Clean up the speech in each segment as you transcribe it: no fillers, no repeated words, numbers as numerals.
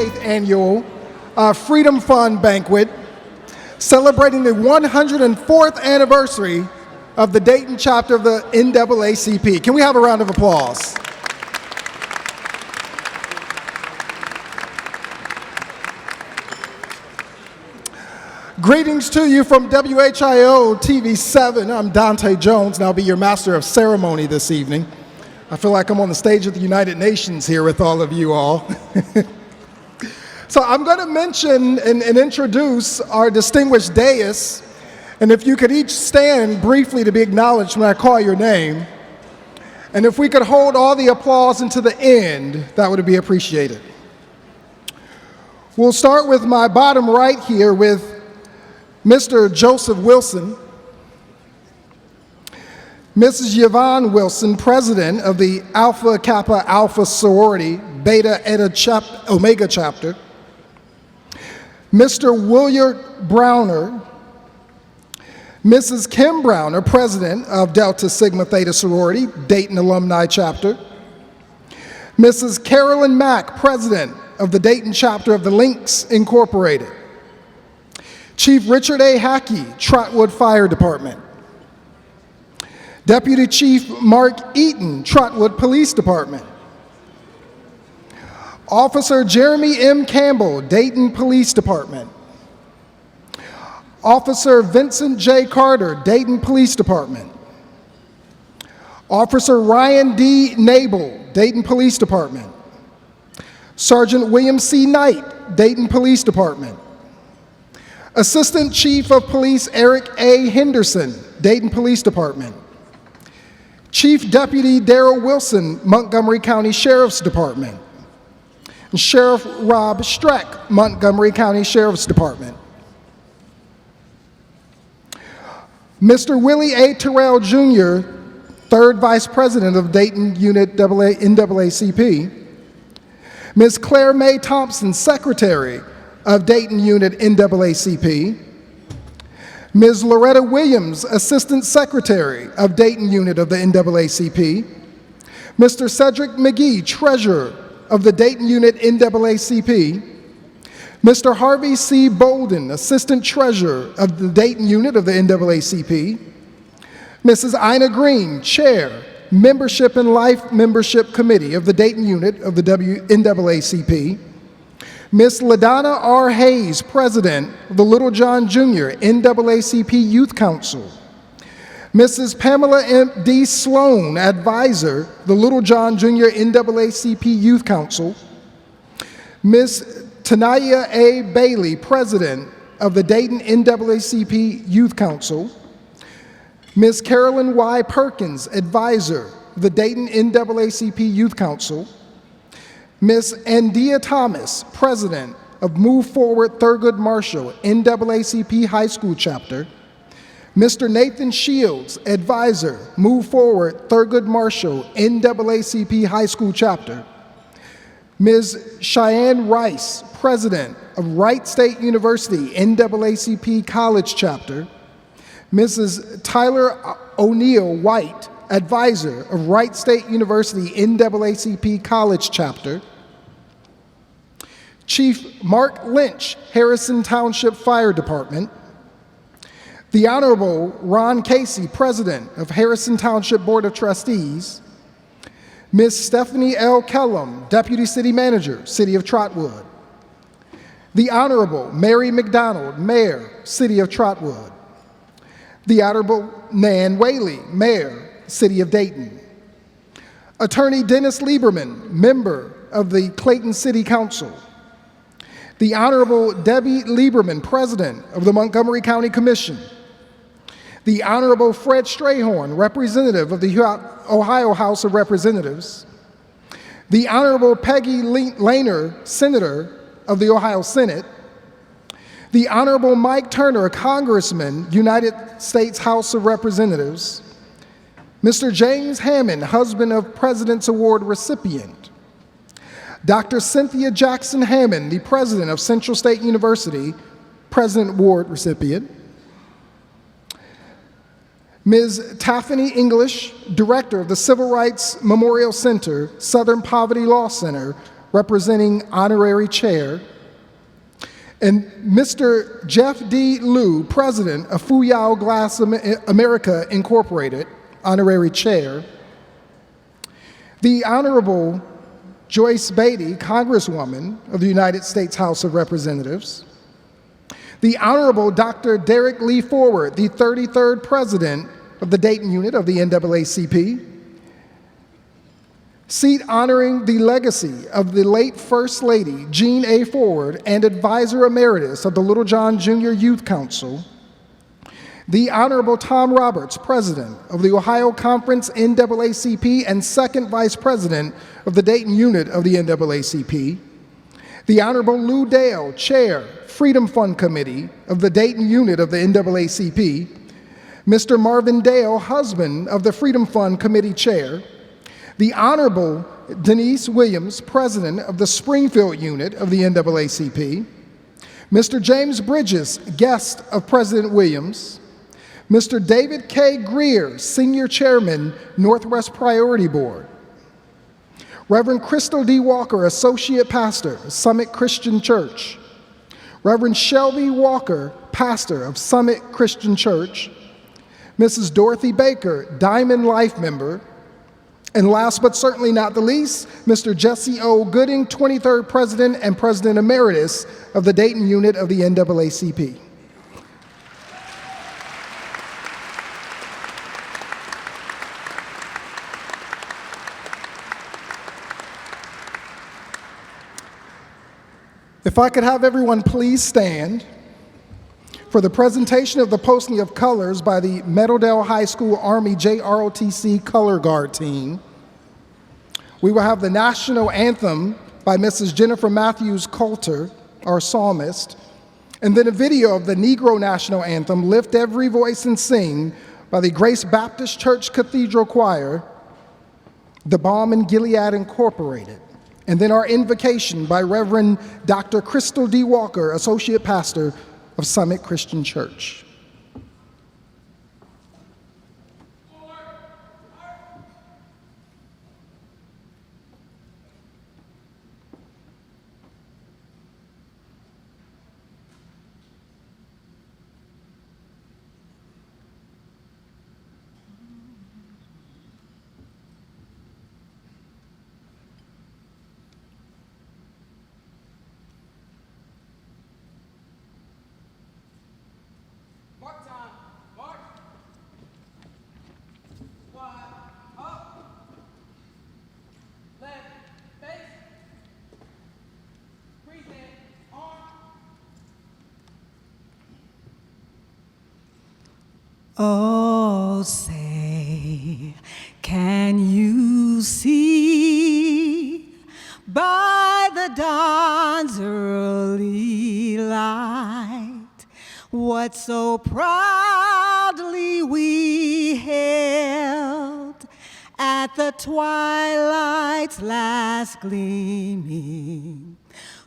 58th Annual Freedom Fund Banquet, celebrating the 104th anniversary of the Dayton chapter of the NAACP. Can we have a round of applause? Greetings to you from WHIO TV 7. I'm Dante Jones, and I'll be your master of ceremony this evening. I feel like I'm on the stage of the United Nations here with all of you all. So I'm going to mention and introduce our distinguished dais, and if you could each stand briefly to be acknowledged when I call your name, and if we could hold all the applause until the end, that would be appreciated. We'll start with my bottom right here with Mr. Joseph Wilson, Mrs. Yvonne Wilson, President of the Alpha Kappa Alpha Sorority Beta Eta Omega Chapter, Mr. William Browner, Mrs. Kim Browner, President of Delta Sigma Theta Sorority Dayton Alumni Chapter, Mrs. Carolyn Mack, President of the Dayton Chapter of the Lynx Incorporated, Chief Richard A. Hackey, Trotwood Fire Department, Deputy Chief Mark Eaton, Trotwood Police Department, Officer Jeremy M. Campbell, Dayton Police Department, Officer Vincent J. Carter, Dayton Police Department, Officer Ryan D. Nabel, Dayton Police Department, Sergeant William C. Knight, Dayton Police Department, Assistant Chief of Police Eric A. Henderson, Dayton Police Department, Chief Deputy Darrell Wilson, Montgomery County Sheriff's Department, and Sheriff Rob Streck, Montgomery County Sheriff's Department. Mr. Willie A. Terrell Jr., Third Vice President of Dayton Unit NAACP, Ms. Claire May Thompson, Secretary of Dayton Unit NAACP, Ms. Loretta Williams, Assistant Secretary of Dayton Unit of the NAACP, Mr. Cedric McGee, Treasurer of the Dayton Unit NAACP, Mr. Harvey C. Bolden, Assistant Treasurer of the Dayton Unit of the NAACP, Mrs. Ina Green, Chair, Membership and Life Membership Committee of the Dayton Unit of the NAACP, Ms. LaDonna R. Hayes, President of the Little John Jr. NAACP Youth Council, Mrs. Pamela M. D. Sloan, Advisor, the Little John Jr. NAACP Youth Council, Ms. Tanaya A. Bailey, President of the Dayton NAACP Youth Council, Ms. Carolyn Y. Perkins, Advisor, the Dayton NAACP Youth Council, Ms. Andia Thomas, President of Move Forward Thurgood Marshall NAACP High School Chapter, Mr. Nathan Shields, Advisor, Move Forward Thurgood Marshall NAACP High School Chapter, Ms. Cheyenne Rice, President of Wright State University NAACP College Chapter, Mrs. Tyler O'Neill White, Advisor of Wright State University NAACP College Chapter, Chief Mark Lynch, Harrison Township Fire Department, the Honorable Ron Casey, President of Harrison Township Board of Trustees, Ms. Stephanie L. Kellum, Deputy City Manager, City of Trotwood, the Honorable Mary McDonald, Mayor, City of Trotwood, the Honorable Nan Whaley, Mayor, City of Dayton, Attorney Dennis Lieberman, Member of the Clayton City Council, the Honorable Debbie Lieberman, President of the Montgomery County Commission, the Honorable Fred Strayhorn, Representative of the Ohio House of Representatives, the Honorable Peggy Lehner, Senator of the Ohio Senate, the Honorable Mike Turner, Congressman, United States House of Representatives, Mr. James Hammond, husband of President's Award recipient, Dr. Cynthia Jackson Hammond, the President of Central State University, President Award recipient, Ms. Taffany English, Director of the Civil Rights Memorial Center, Southern Poverty Law Center, representing Honorary Chair, and Mr. Jeff D. Liu, President of Fuyao Glass America Incorporated, Honorary Chair, the Honorable Joyce Beatty, Congresswoman of the United States House of Representatives, the Honorable Dr. Derek Lee Forward, the 33rd President of the Dayton unit of the NAACP, seat honoring the legacy of the late First Lady, Jean A. Forward, and Advisor Emeritus of the Littlejohn Junior Youth Council, the Honorable Tom Roberts, President of the Ohio Conference NAACP and Second Vice President of the Dayton unit of the NAACP, the Honorable Lou Dale, Chair, Freedom Fund Committee of the Dayton unit of the NAACP, Mr. Marvin Dale, husband of the Freedom Fund Committee Chair, the Honorable Denise Williams, President of the Springfield unit of the NAACP, Mr. James Bridges, guest of President Williams, Mr. David K. Greer, Senior Chairman, Northwest Priority Board, Reverend Crystal D. Walker, Associate Pastor, Summit Christian Church, Reverend Shelby Walker, Pastor of Summit Christian Church, Mrs. Dorothy Baker, Diamond Life Member, and last but certainly not the least, Mr. Jesse O. Gooding, 23rd President and President Emeritus of the Dayton unit of the NAACP. If I could have everyone please stand for the presentation of the posting of colors by the Meadowdale High School Army JROTC Color Guard Team. We will have the national anthem by Mrs. Jennifer Matthews Coulter, our psalmist, and then a video of the Negro National Anthem, Lift Every Voice and Sing, by the Grace Baptist Church Cathedral Choir, the Balm in Gilead Incorporated. And then our invocation by Reverend Dr. Crystal D. Walker, Associate Pastor of Summit Christian Church. Oh, say, can you see by the dawn's early light what so proudly we hailed at the twilight's last gleaming,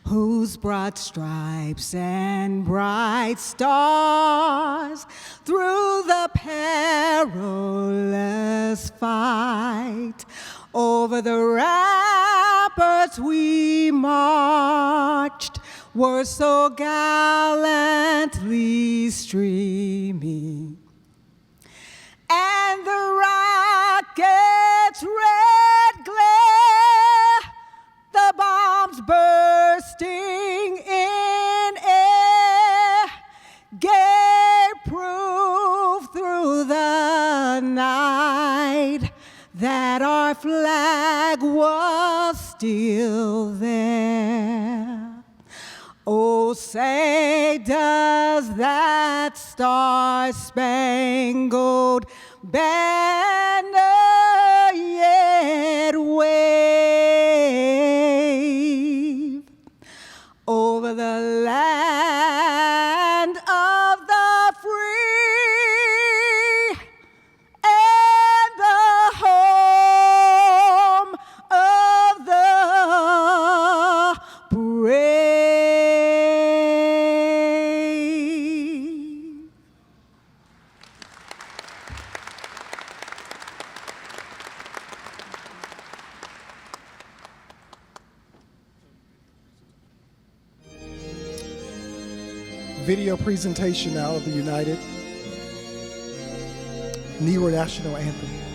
whose broad stripes and bright stars through the perilous fight over the ramparts we marched were so gallantly streaming, and the rocket's red glare, the bombs bursting in air, gave proof through the night that our flag was still there. Oh, say, does that star-spangled banner yet wave over the land of the free and the home of the brave? video presentation now of the United Negro National Anthem.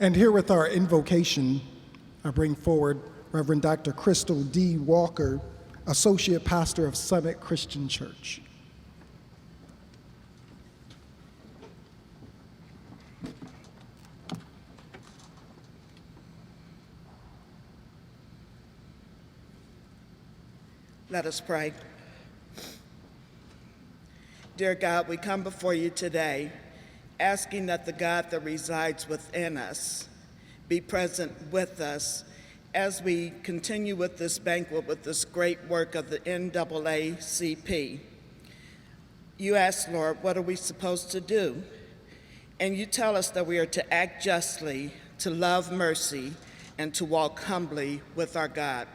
And here with our invocation, I bring forward Reverend Dr. Crystal D. Walker, Associate Pastor of Summit Christian Church. Let us pray. Dear God, we come before you today asking that the God that resides within us be present with us as we continue with this banquet, with this great work of the NAACP. You ask, Lord, what are we supposed to do? And you tell us that we are to act justly, to love mercy, and to walk humbly with our God.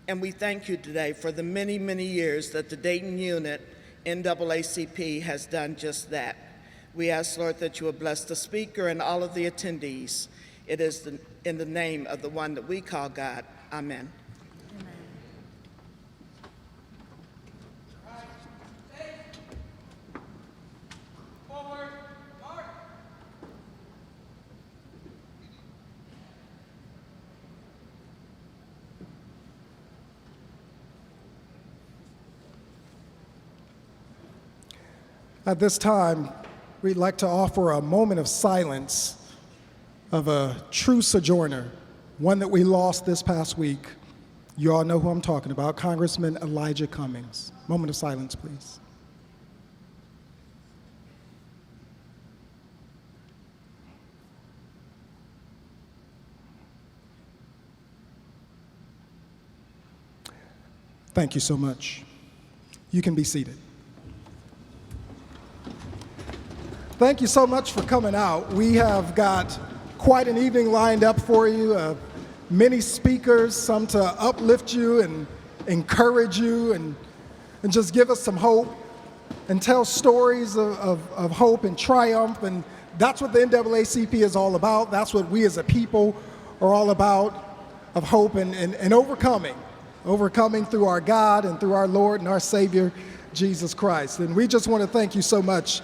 And we thank you today for the many, many years that the Dayton unit NAACP has done just that. We ask, Lord, that you will bless the speaker and all of the attendees. It is in the name of the one that we call God. Amen. At this time, we'd like to offer a moment of silence of a true sojourner, one that we lost this past week. You all know who I'm talking about, Congressman Elijah Cummings. Moment of silence, please. Thank you so much. You can be seated. Thank you so much for coming out. We have got quite an evening lined up for you. Many speakers, some to uplift you and encourage you and just give us some hope and tell stories of hope and triumph. And that's what the NAACP is all about. That's what we as a people are all about, of hope and overcoming through our God and through our Lord and our Savior, Jesus Christ. And we just want to thank you so much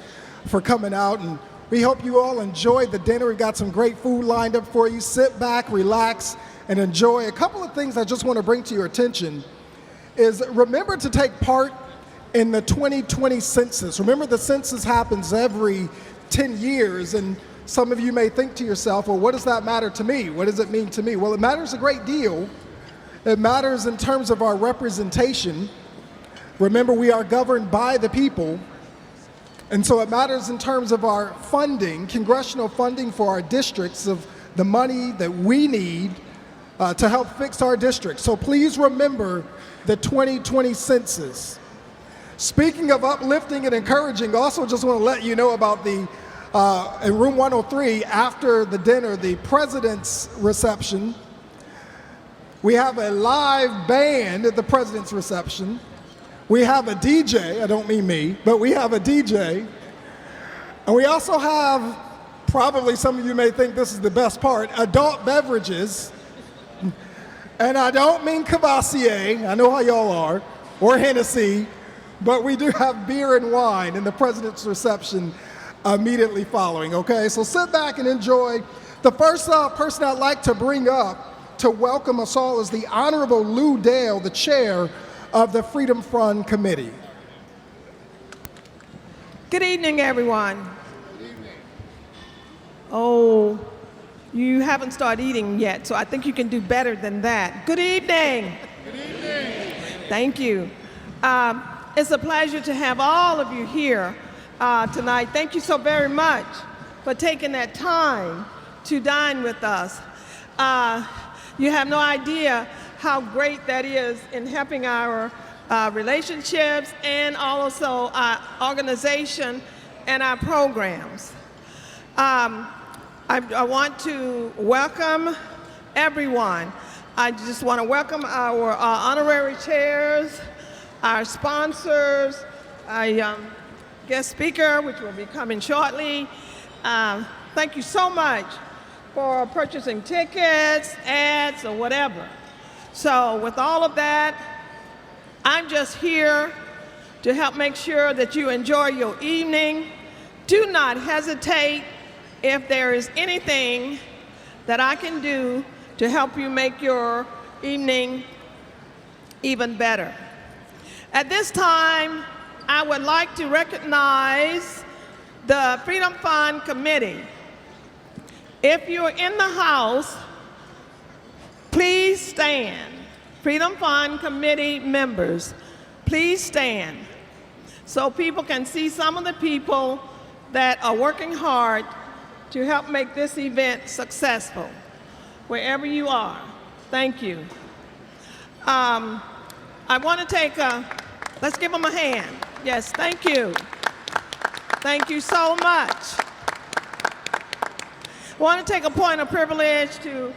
for coming out, and we hope you all enjoyed the dinner. We've got some great food lined up for you. Sit back, relax, and enjoy. A couple of things I just want to bring to your attention is remember to take part in the 2020 census. Remember, the census happens every 10 years, and some of you may think to yourself, well, what does that matter to me? What does it mean to me? Well, it matters a great deal. It matters in terms of our representation. Remember, we are governed by the people. And so it matters in terms of our funding, congressional funding for our districts, of the money that we need to help fix our districts. So please remember the 2020 census. Speaking of uplifting and encouraging, also just want to let you know about the, in room 103, after the dinner, the president's reception. We have a live band at the president's reception. We have a DJ, I don't mean me, but we have a DJ. And we also have, probably some of you may think this is the best part, adult beverages. And I don't mean Cavassier, I know how y'all are, or Hennessy, but we do have beer and wine in the president's reception immediately following, okay? So sit back and enjoy. The first person I'd like to bring up to welcome us all is the Honorable Lou Dale, the chair of the Freedom Fund Committee. Good evening, everyone. Good evening. Oh, you haven't started eating yet, so I think you can do better than that. Good evening. Good evening. Thank you. It's a pleasure to have all of you here tonight. Thank you so very much for taking that time to dine with us. You have no idea how great that is in helping our relationships and also our organization and our programs. I want to welcome everyone. I just want to welcome our honorary chairs, our sponsors, our guest speaker, which will be coming shortly. Thank you so much for purchasing tickets, ads, or whatever. So with all of that, I'm just here to help make sure that you enjoy your evening. Do not hesitate if there is anything that I can do to help you make your evening even better. At this time, I would like to recognize the Freedom Fund Committee. If you're in the house, please stand. Freedom Fund Committee members, please stand so people can see some of the people that are working hard to help make this event successful, wherever you are. Thank you. I want to take let's give them a hand. Yes, thank you. Thank you so much. I want to take a point of privilege to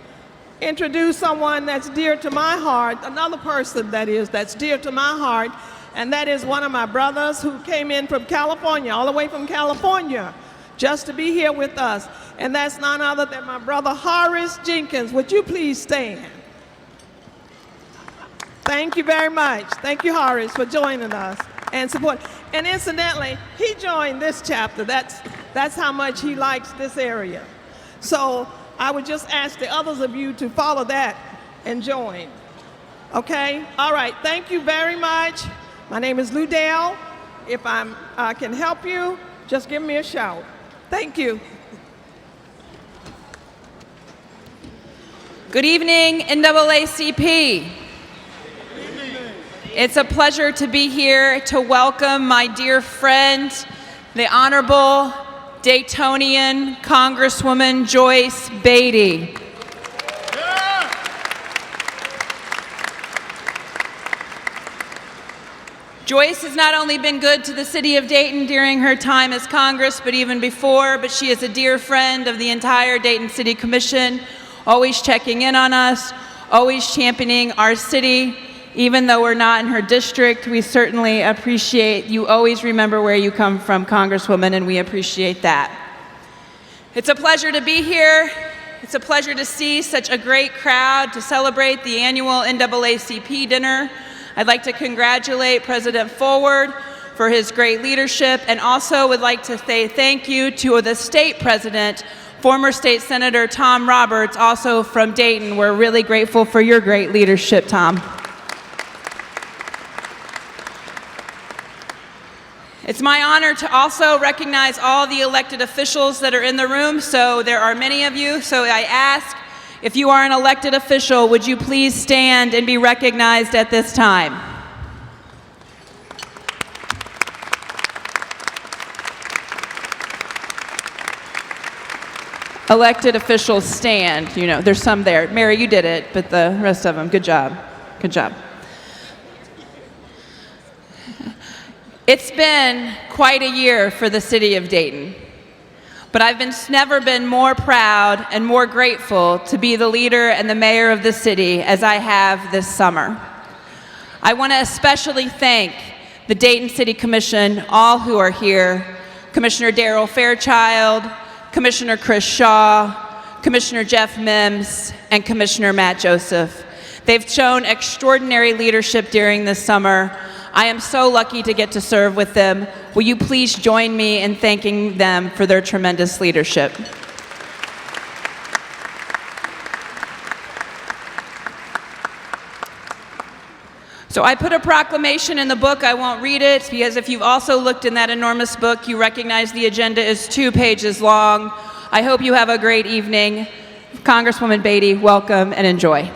introduce someone that's dear to my heart, another person that's dear to my heart, and that is one of my brothers who came in from California, all the way from California, just to be here with us. And that's none other than my brother Horace Jenkins. Would you please stand? Thank you very much. Thank you, Horace, for joining us and support. And incidentally, he joined this chapter. That's how much he likes this area. So I would just ask the others of you to follow that and join. Okay? All right. Thank you very much. My name is Lou Dale. If I can help you, just give me a shout. Thank you. Good evening, NAACP. It's a pleasure to be here to welcome my dear friend, the Honorable Daytonian Congresswoman Joyce Beatty. Joyce has not only been good to the city of Dayton during her time as Congress, but even before, but she is a dear friend of the entire Dayton City Commission, always checking in on us, always championing our city. Even though we're not in her district, we certainly appreciate you always remember where you come from, Congresswoman, and we appreciate that. It's a pleasure to be here. It's a pleasure to see such a great crowd to celebrate the annual NAACP dinner. I'd like to congratulate President Forward for his great leadership, and also would like to say thank you to the state president, former State Senator Tom Roberts, also from Dayton. We're really grateful for your great leadership, Tom. It's my honor to also recognize all the elected officials that are in the room, so there are many of you, so I ask, if you are an elected official, would you please stand and be recognized at this time? Elected officials stand. You know, there's some there. Mary, you did it, but the rest of them, good job. Good job. It's been quite a year for the city of Dayton, but I've never been more proud and more grateful to be the leader and the mayor of the city as I have this summer. I want to especially thank the Dayton City Commission, all who are here, Commissioner Darrell Fairchild, Commissioner Chris Shaw, Commissioner Jeff Mims, and Commissioner Matt Joseph. They've shown extraordinary leadership during this summer. I am so lucky to get to serve with them. Will you please join me in thanking them for their tremendous leadership? So I put a proclamation in the book. I won't read it because if you've also looked in that enormous book, you recognize the agenda is 2 pages long. I hope you have a great evening. Congresswoman Beatty, welcome and enjoy.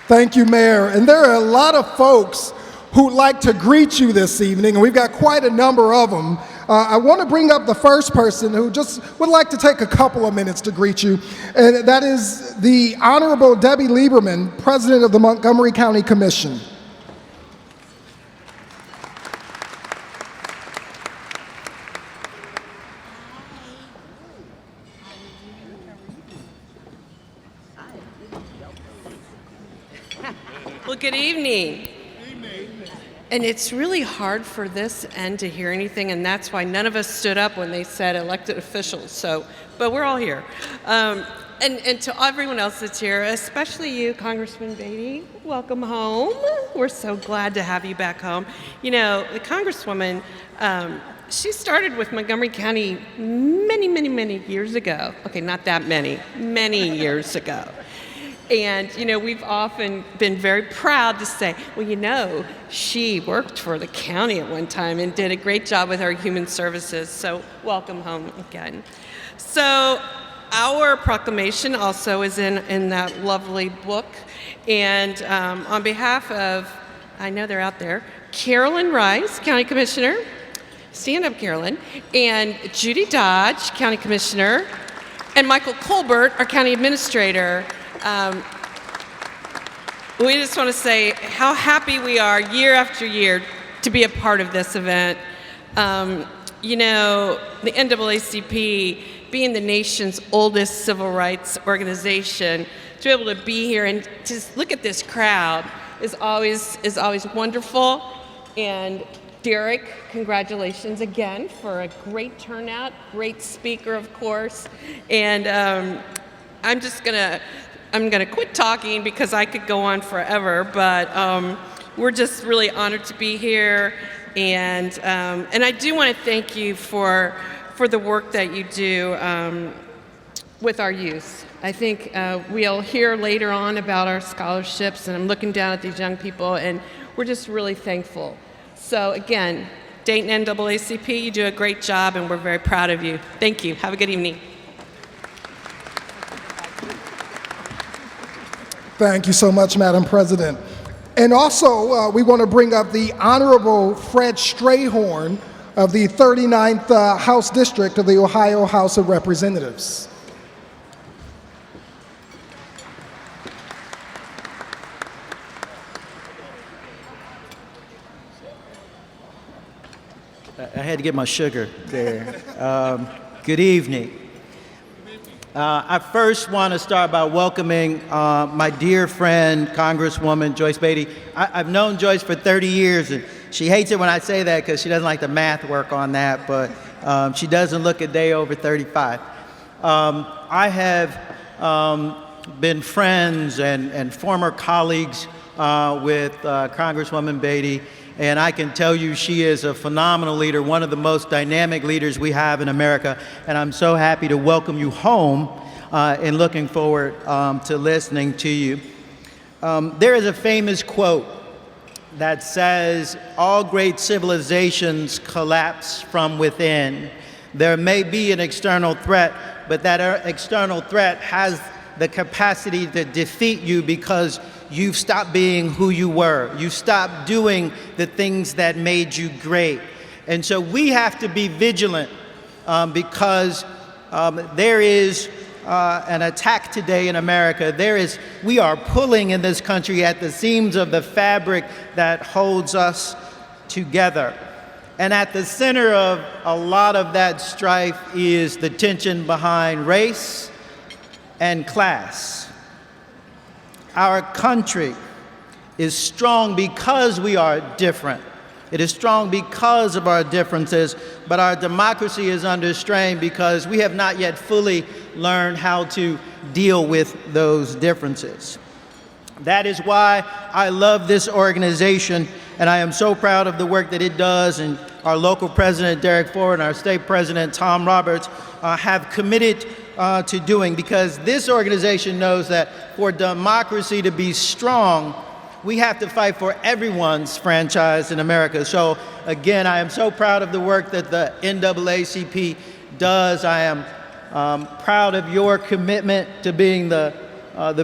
Thank you, Mayor. And there are a lot of folks who'd like to greet you this evening, and we've got quite a number of them. I want to bring up the first person who just would like to take a couple of minutes to greet you, and that is the Honorable Debbie Lieberman, President of the Montgomery County Commission. Well, good evening. And it's really hard for this end to hear anything, and that's why none of us stood up when they said elected officials. So, but we're all here. And to everyone else that's here, especially you, Congressman Beatty, welcome home. We're so glad to have you back home. You know, the Congresswoman She started with Montgomery County many years ago. Okay, not that many years ago. And, you know, we've often been very proud to say, well, you know, she worked for the county at one time and did a great job with our human services. So welcome home again. So our proclamation also is in that lovely book. And on behalf of, I know they're out there, Carolyn Rice, County Commissioner, stand up, Carolyn, and Judy Dodge, County Commissioner, and Michael Colbert, our County Administrator. We just want to say how happy we are year after year to be a part of this event. You know, the NAACP, being the nation's oldest civil rights organization, to be able to be here and just look at this crowd is always wonderful. And Derek, congratulations again for a great turnout, great speaker, of course. And I'm gonna quit talking because I could go on forever, but we're just really honored to be here. And I do want to thank you for the work that you do with our youth. I think we'll hear later on about our scholarships, and I'm looking down at these young people, and we're just really thankful. So again, Dayton NAACP, you do a great job, and we're very proud of you. Thank you. Have a good evening. Thank you so much, Madam President. And also, we want to bring up the Honorable Fred Strayhorn of the 39th House District of the Ohio House of Representatives. I had to get my sugar there. Good evening. I first want to start by welcoming my dear friend, Congresswoman Joyce Beatty. I've known Joyce for 30 years, and she hates it when I say that because she doesn't like the math work on that, but she doesn't look a day over 35. I have been friends and former colleagues with Congresswoman Beatty, and I can tell you she is a phenomenal leader, one of the most dynamic leaders we have in America, and I'm so happy to welcome you home and looking forward to listening to you. There is a famous quote that says, "All great civilizations collapse from within. There may be an external threat, but that external threat has the capacity to defeat you because you've stopped being who you were. You stopped doing the things that made you great." And so we have to be vigilant because there is an attack today in America. We are pulling in this country at the seams of the fabric that holds us together. And at the center of a lot of that strife is the tension behind race and class. Our country is strong because we are different. It is strong because of our differences, but our democracy is under strain because we have not yet fully learned how to deal with those differences. That is why I love this organization, and I am so proud of the work that it does, and our local president, Derek Ford, and our state president, Tom Roberts, have committed to doing, because this organization knows that for democracy to be strong, we have to fight for everyone's franchise in America. So again, I am so proud of the work that the NAACP does. I am proud of your commitment to being the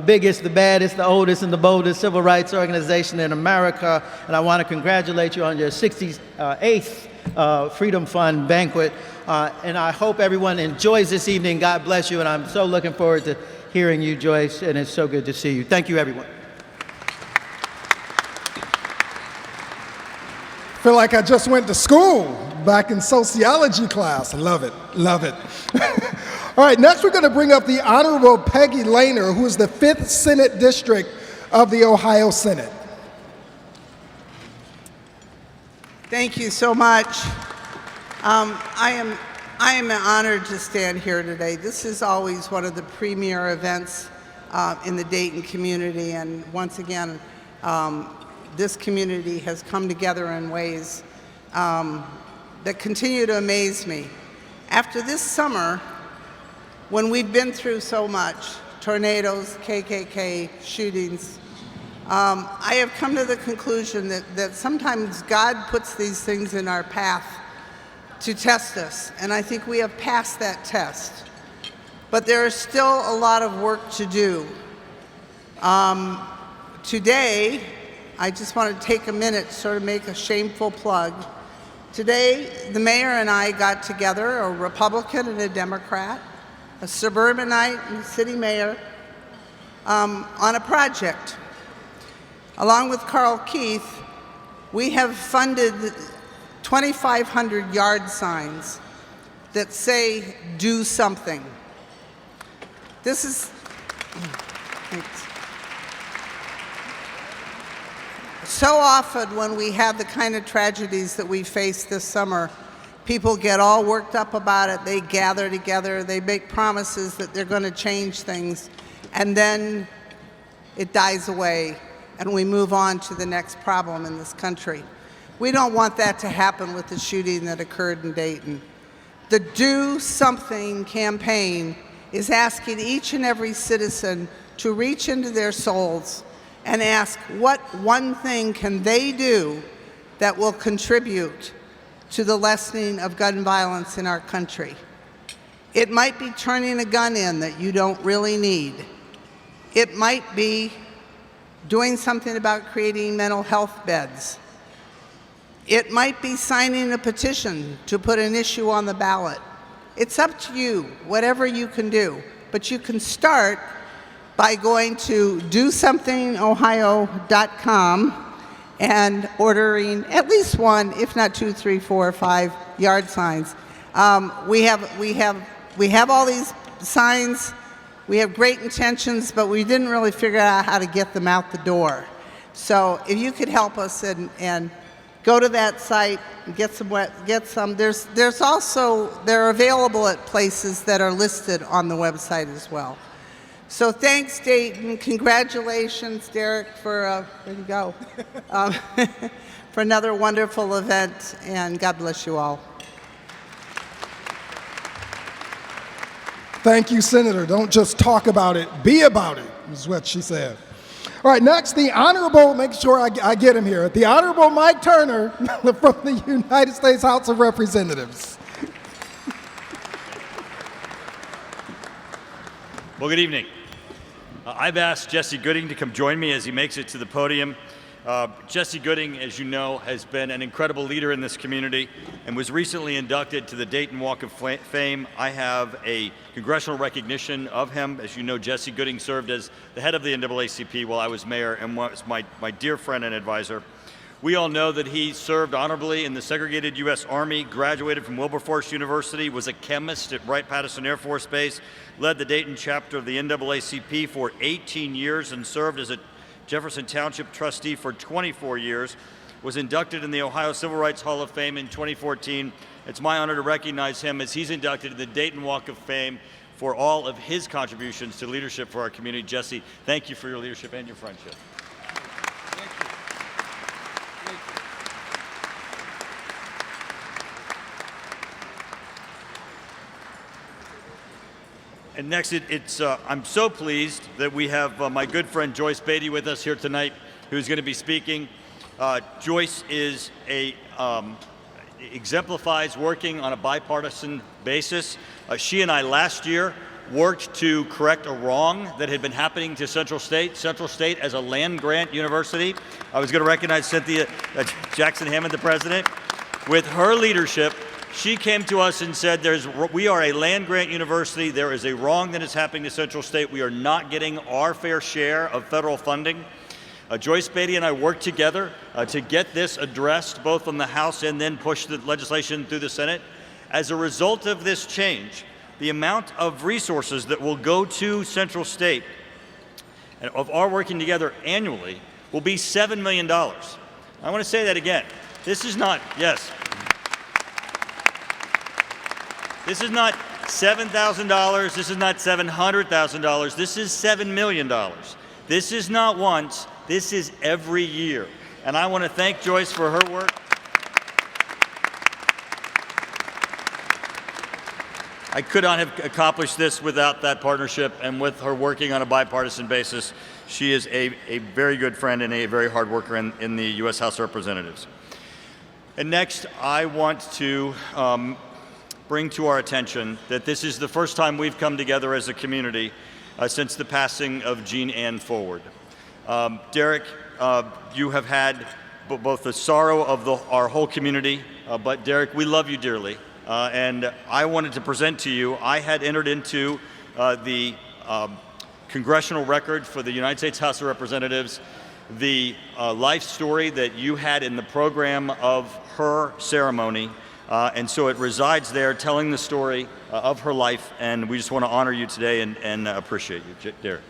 biggest, the baddest, the oldest, and the boldest civil rights organization in America. And I want to congratulate you on your 68th Freedom Fund banquet. And I hope everyone enjoys this evening. God bless you. And I'm so looking forward to hearing you, Joyce. And it's so good to see you. Thank you, everyone. Feel like I just went to school back in sociology class. I love it, love it. All right, next we're going to bring up the Honorable Peggy Lehner, who is the 5th Senate District of the Ohio Senate. Thank you so much. I am honored to stand here today. This is always one of the premier events in the Dayton community, and once again, this community has come together in ways that continue to amaze me. After this summer, when we've been through so much, tornadoes, KKK, shootings, I have come to the conclusion that sometimes God puts these things in our path to test us, and I think we have passed that test. But there is still a lot of work to do. Today, I just want to take a minute to sort of make a shameful plug. Today, the mayor and I got together, a Republican and a Democrat, a suburbanite and a city mayor, on a project. Along with Carl Keith, we have funded 2,500 yard signs that say, "Do something." This is, thanks. So often when we have the kind of tragedies that we faced this summer, people get all worked up about it, they gather together, they make promises that they're going to change things, and then it dies away and we move on to the next problem in this country. We don't want that to happen with the shooting that occurred in Dayton. The Do Something campaign is asking each and every citizen to reach into their souls and ask what one thing can they do that will contribute to the lessening of gun violence in our country. It might be turning a gun in that you don't really need. It might be doing something about creating mental health beds. It might be signing a petition to put an issue on the ballot. It's up to you, whatever you can do. But you can start by going to DoSomethingOhio.com and ordering at least one, if not 2, 3, 4, 5 yard signs. We have all these signs. We have great intentions, but we didn't really figure out how to get them out the door. So if you could help us and go to that site and get some. There's also, they're available at places that are listed on the website as well. So thanks, Dayton. Congratulations, Derek, for where'd you go? For another wonderful event, and God bless you all. Thank you, Senator. Don't just talk about it, be about it, is what she said. All right, next, the Honorable, make sure I get him here, the Honorable Mike Turner from the United States House of Representatives. Well, good evening. I've asked Jesse Gooding to come join me as he makes it to the podium. Jesse Gooding, as you know, has been an incredible leader in this community and was recently inducted to the Dayton Walk of Fame. I have a congressional recognition of him. As you know, Jesse Gooding served as the head of the NAACP while I was mayor and was my dear friend and advisor. We all know that he served honorably in the segregated U.S. Army, graduated from Wilberforce University, was a chemist at Wright-Patterson Air Force Base, led the Dayton chapter of the NAACP for 18 years and served as a Jefferson Township trustee for 24 years, was inducted in the Ohio Civil Rights Hall of Fame in 2014. It's my honor to recognize him as he's inducted in the Dayton Walk of Fame for all of his contributions to leadership for our community. Jesse, thank you for your leadership and your friendship. And next, I'm so pleased that we have my good friend Joyce Beatty with us here tonight, who's going to be speaking. Joyce is exemplifies working on a bipartisan basis. She and I last year worked to correct a wrong that had been happening to Central State. Central State as a land-grant university. I was going to recognize Cynthia Jackson-Hammond, the president. With her leadership, she came to us and said, we are a land-grant university. There is a wrong that is happening to Central State. We are not getting our fair share of federal funding. Joyce Beatty and I worked together to get this addressed, both on the House and then push the legislation through the Senate. As a result of this change, the amount of resources that will go to Central State and of our working together annually will be $7 million. I want to say that again. This is not, yes. This is not $7,000. This is not $700,000. This is $7 million. This is not once. This is every year. And I want to thank Joyce for her work. I could not have accomplished this without that partnership and with her working on a bipartisan basis. She is a very good friend and a very hard worker in the U.S. House of Representatives. And next, I want to bring to our attention that this is the first time we've come together as a community since the passing of Jean Ann Forward. Derek, you have had both the sorrow of our whole community, but Derek, we love you dearly. And I wanted to present to you, I had entered into the congressional record for the United States House of Representatives, the life story that you had in the program of her ceremony. And so it resides there telling the story of her life, and we just want to honor you today and appreciate you. Derek.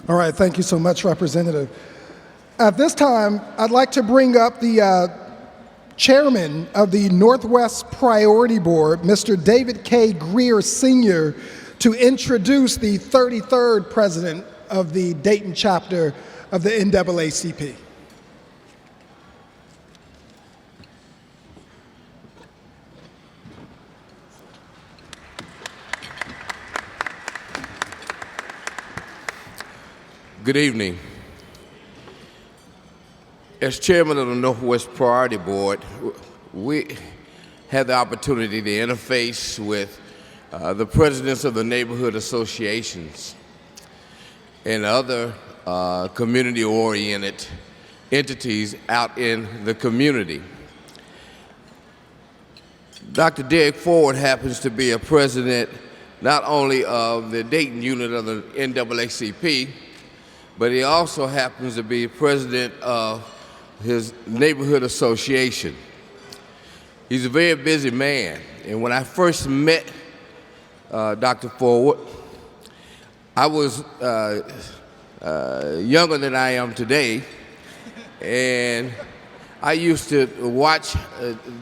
All right, thank you so much, Representative. At this time, I'd like to bring up the chairman of the Northwest Priority Board, Mr. David K. Greer Sr., to introduce the 33rd president of the Dayton chapter of the NAACP. Good evening. As chairman of the Northwest Priority Board, we had the opportunity to interface with the presidents of the neighborhood associations and other community-oriented entities out in the community. Dr. Derek Forward happens to be a president not only of the Dayton unit of the NAACP, but he also happens to be president of his neighborhood association. He's a very busy man, and when I first met Dr. Forward, I was younger than I am today, and I used to watch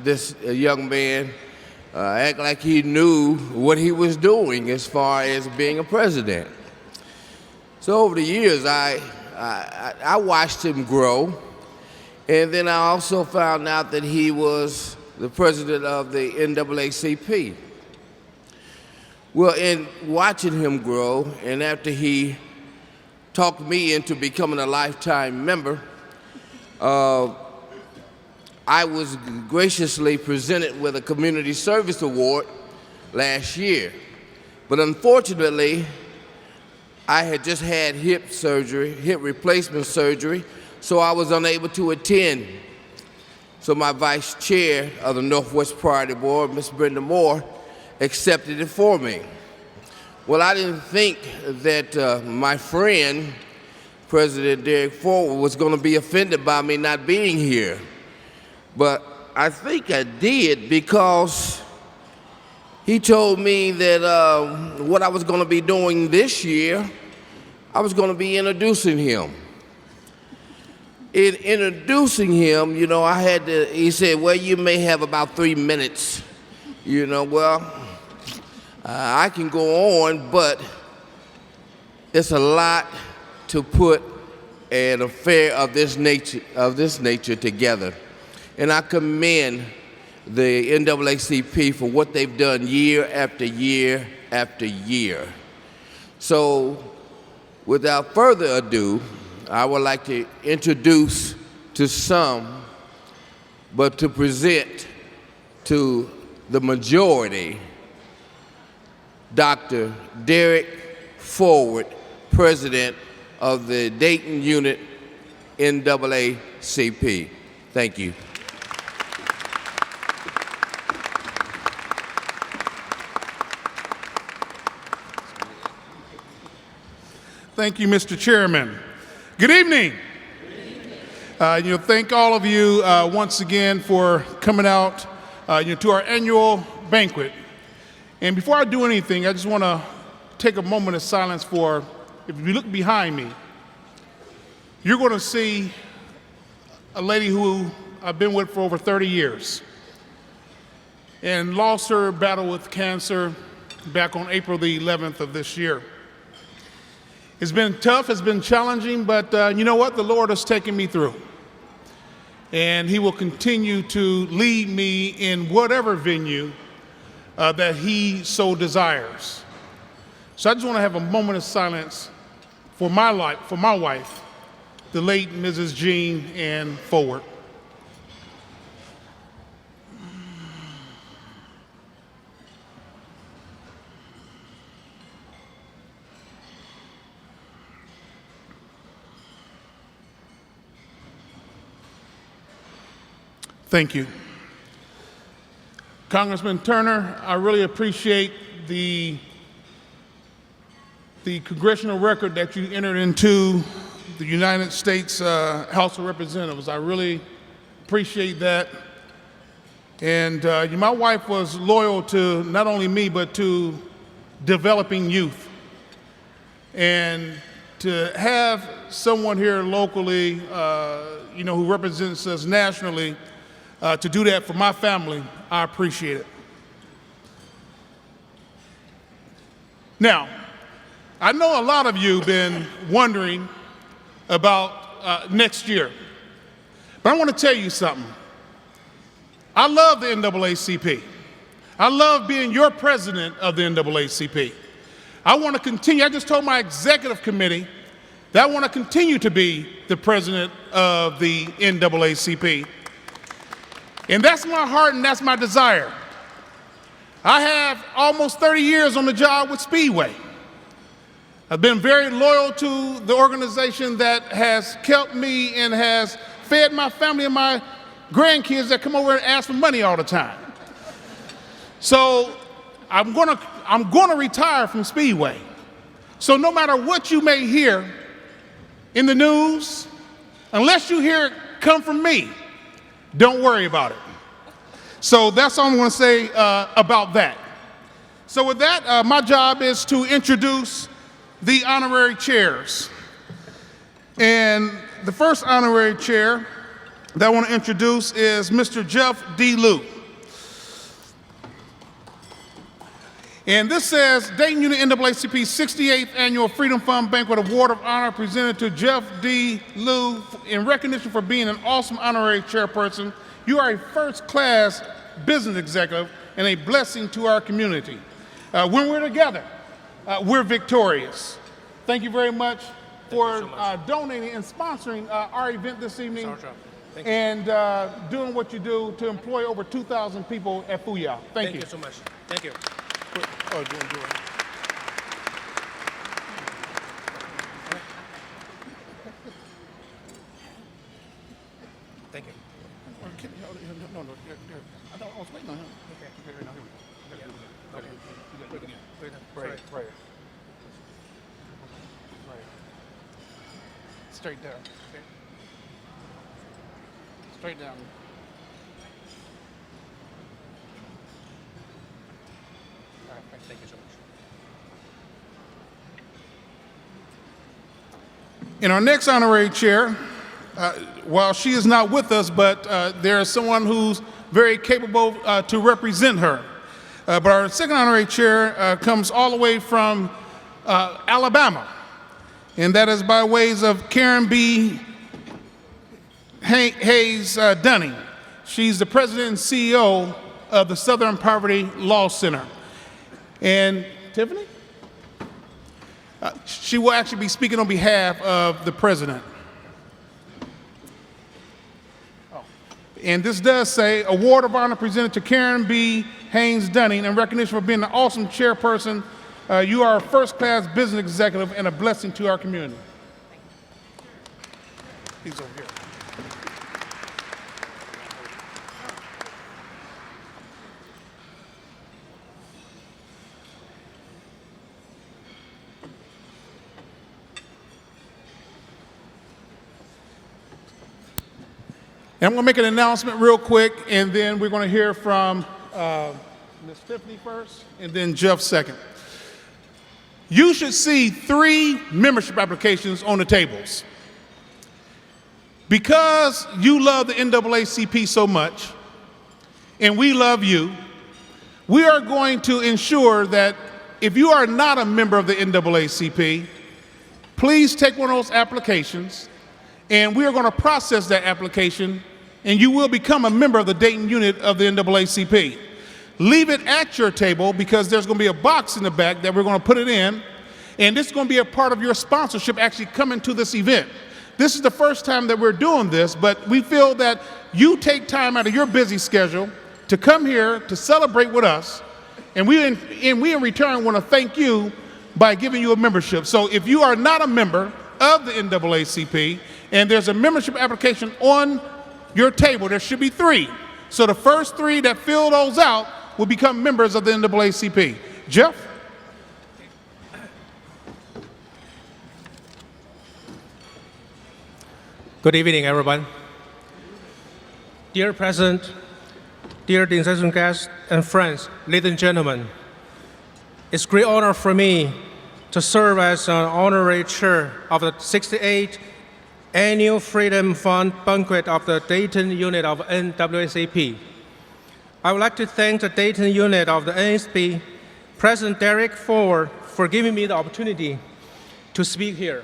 this young man act like he knew what he was doing as far as being a president. So over the years, I watched him grow, and then I also found out that he was the president of the NAACP. Well, in watching him grow, and after he talked me into becoming a lifetime member, I was graciously presented with a Community Service Award last year. But unfortunately, I had just had hip replacement surgery, so I was unable to attend. So my vice chair of the Northwest Priority Board, Ms. Brenda Moore, accepted it for me. Well, I didn't think that my friend, President Derek Forward, was going to be offended by me not being here. But I think I did, because he told me that what I was going to be doing this year, I was going to be introducing him. In introducing him, you know, he said, well, you may have about 3 minutes. You know, well, I can go on, but it's a lot to put an affair of this nature together. And I commend the NAACP for what they've done year after year after year. So without further ado, I would like to introduce to some, but to present to the majority, Dr. Derek Forward, President of the Dayton Unit NAACP. Thank you. Thank you, Mr. Chairman. Good evening. Thank all of you once again for coming out to our annual banquet. And before I do anything, I just want to take a moment of silence for, if you look behind me, you're going to see a lady who I've been with for over 30 years and lost her battle with cancer back on April the 11th of this year. It's been tough, it's been challenging, but you know what? The Lord has taken me through. And He will continue to lead me in whatever venue that He so desires. So I just want to have a moment of silence for my wife, the late Mrs. Jean Ann Forward. Thank you. Congressman Turner, I really appreciate the congressional record that you entered into the United States House of Representatives. I really appreciate that. And my wife was loyal to not only me, but to developing youth. And to have someone here locally, who represents us nationally, to do that for my family, I appreciate it. Now, I know a lot of you have been wondering about next year, but I want to tell you something. I love the NAACP. I love being your president of the NAACP. I want to continue. I just told my executive committee that I want to continue to be the president of the NAACP. And that's my heart and that's my desire. I have almost 30 years on the job with Speedway. I've been very loyal to the organization that has kept me and has fed my family and my grandkids that come over and ask for money all the time. So I'm gonna retire from Speedway. So no matter what you may hear in the news, unless you hear it come from me, don't worry about it. So that's all I'm going to say about that. So with that, my job is to introduce the honorary chairs. And the first honorary chair that I want to introduce is Mr. Jeff D. Lew. And this says, Dayton Unit NAACP 68th Annual Freedom Fund Banquet Award of Honor presented to Jeff D. Lew in recognition for being an awesome honorary chairperson. You are a first-class business executive and a blessing to our community. When we're together, we're victorious. Thank you very much for donating and sponsoring our event this evening and doing what you do to employ over 2,000 people at Fooyah. Thank you. Thank you so much. Thank you. Oh, do it. Thank you. No, I was waiting on him. Right. Straight down. Straight down. All right, thank you so much. In our next honorary chair, while she is not with us, but there is someone who's very capable to represent her. But our second honorary chair comes all the way from Alabama, and that is by ways of Karen B. Hayes Dunning. She's the president and CEO of the Southern Poverty Law Center. And Tiffany? She will actually be speaking on behalf of the president. And this does say, Award of Honor presented to Karen B. Haynes Dunning in recognition for being an awesome chairperson. You are a first-class business executive and a blessing to our community. He's over here. And I'm going to make an announcement real quick, and then we're going to hear from Ms. Tiffany first, and then Jeff second. You should see 3 membership applications on the tables. Because you love the NAACP so much, and we love you, we are going to ensure that if you are not a member of the NAACP, please take one of those applications, and we are going to process that application, and you will become a member of the Dayton unit of the NAACP. Leave it at your table because there's going to be a box in the back that we're going to put it in, and this is going to be a part of your sponsorship actually coming to this event. This is the first time that we're doing this, but we feel that you take time out of your busy schedule to come here to celebrate with us, and we in return want to thank you by giving you a membership. So if you are not a member of the NAACP, and there's a membership application on your table, there should be 3. So the first 3 that fill those out will become members of the NAACP. Jeff? Good evening, everyone. Dear President, dear distinguished guests and friends, ladies and gentlemen, it's a great honor for me to serve as an honorary chair of the 68th Annual Freedom Fund Banquet of the Dayton unit of NAACP. I would like to thank the Dayton unit of the NAACP, President Derek Ford, for giving me the opportunity to speak here.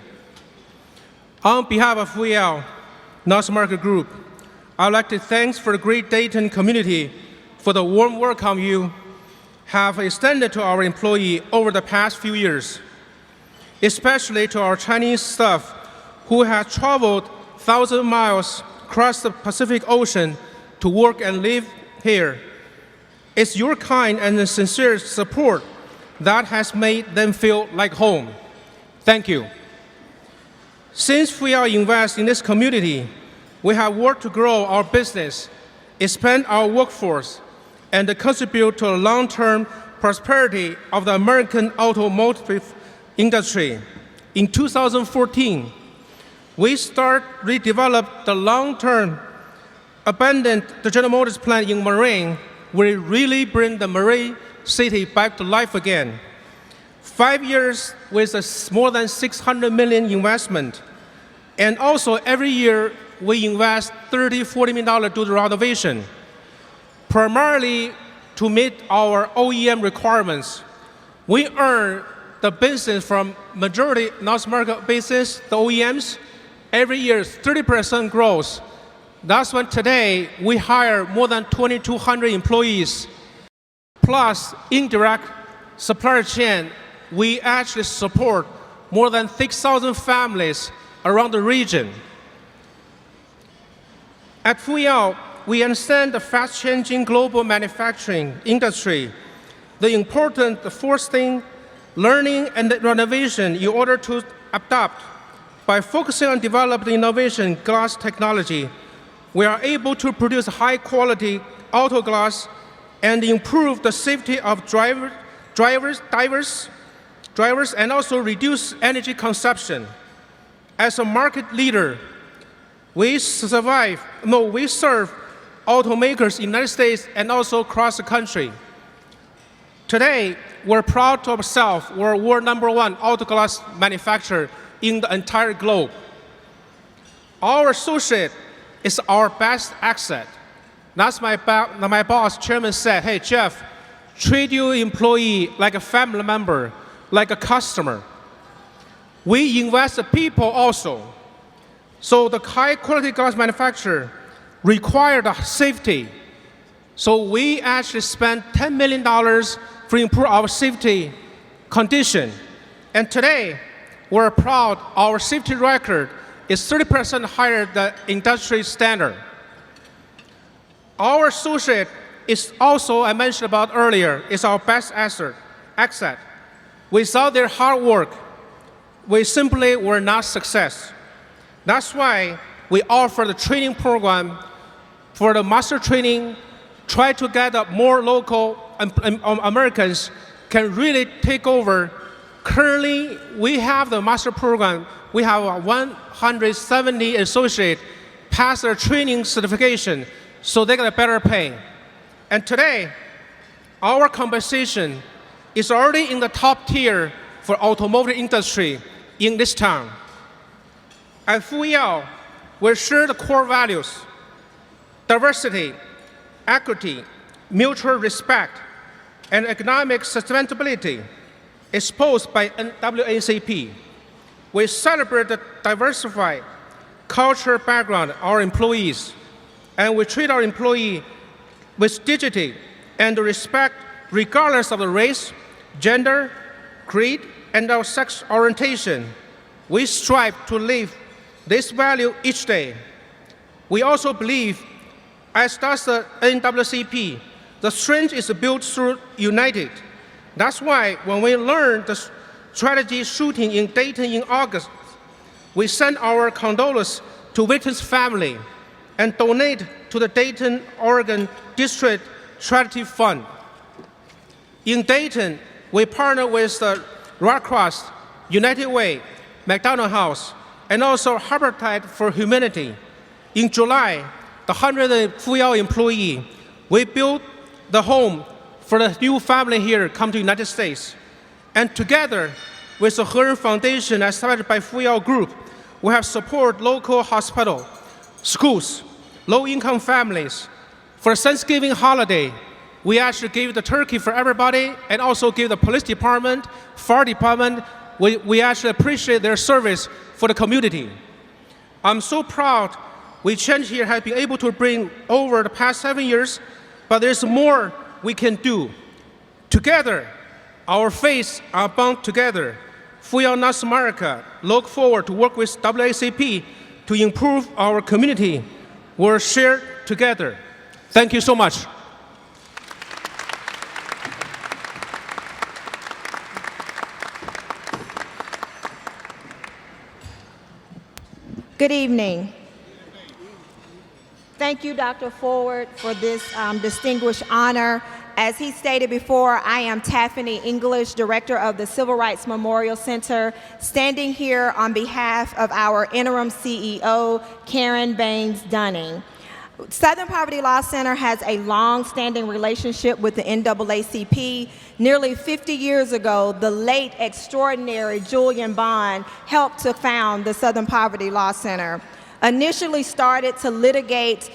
On behalf of VL North America Group, I would like to thank the great Dayton community for the warm welcome you have extended to our employees over the past few years, especially to our Chinese staff who have traveled 1,000 miles across the Pacific Ocean to work and live here. It's your kind and sincere support that has made them feel like home. Thank you. Since we are invest in this community, we have worked to grow our business, expand our workforce, and contribute to the long-term prosperity of the American automotive industry. In 2014, we redeveloped the long-term abandoned the General Motors plant in Marine. We really bring the Marine City back to life again. 5 years with more than $600 million investment. And also every year we invest $30–40 million to the renovation, primarily to meet our OEM requirements. We earn the business from majority North America business, the OEMs, every year 30% growth. That's when today we hire more than 2,200 employees, plus indirect supply chain. We actually support more than 6,000 families around the region. At Fuyao, we understand the fast-changing global manufacturing industry, the important fostering, learning, and renovation in order to adapt. By focusing on developing innovation glass technology, we are able to produce high-quality auto glass and improve the safety of drivers, and also reduce energy consumption. As a market leader, we serve automakers in the United States and also across the country. Today, we're proud to ourselves, we're world #1 auto glass manufacturer in the entire globe. Our associate is our best asset. That's my boss, chairman, said, hey, Jeff, treat your employee like a family member, like a customer. We invest in people also. So the high-quality glass manufacturer require the safety. So we actually spent $10 million to improve our safety condition. And today, we're proud our safety record is 30% higher than industry standard. Our associate is also, I mentioned about earlier, is our best asset. Without their hard work, we simply were not success. That's why we offer the training program for the master training, try to get more local Americans can really take over. Currently, we have the master program. We have 170 associates pass their training certification, so they get a better pay. And today, our compensation is already in the top tier for automotive industry in this town. At Fuyao, we share the core values: diversity, equity, mutual respect, and economic sustainability. exposed by NAACP. We celebrate the diversified cultural background of our employees, and we treat our employee with dignity and respect regardless of the race, gender, creed, and our sex orientation. We strive to live this value each day. We also believe, as does the NAACP, the strength is built through united. That's why when we learned the tragedy shooting in Dayton in August, we sent our condolences to victims' family and donate to the Dayton, Oregon District Charity Fund. In Dayton, we partner with the Red Cross, United Way, McDonald House, and also Habitat for Humanity. In July, the 100th Fuyao employee, we built the home for the new family here come to the United States. And together with the Heron Foundation established by Fuyao Group, we have supported local hospitals, schools, low-income families. For Thanksgiving holiday, we actually gave the turkey for everybody and also gave the police department, fire department. We actually appreciate their service for the community. I'm so proud we change here have been able to bring over the past 7 years, but there's more we can do. Together, our faiths are bound together. Fuyao North America look forward to work with NAACP to improve our community. We're shared together. Thank you so much. Good evening. Thank you, Dr. Forward, for this distinguished honor. As he stated before, I am Taffany English, Director of the Civil Rights Memorial Center, standing here on behalf of our interim CEO, Karen Baines Dunning. Southern Poverty Law Center has a long-standing relationship with the NAACP. Nearly 50 years ago, the late extraordinary Julian Bond helped to found the Southern Poverty Law Center. Initially started to litigate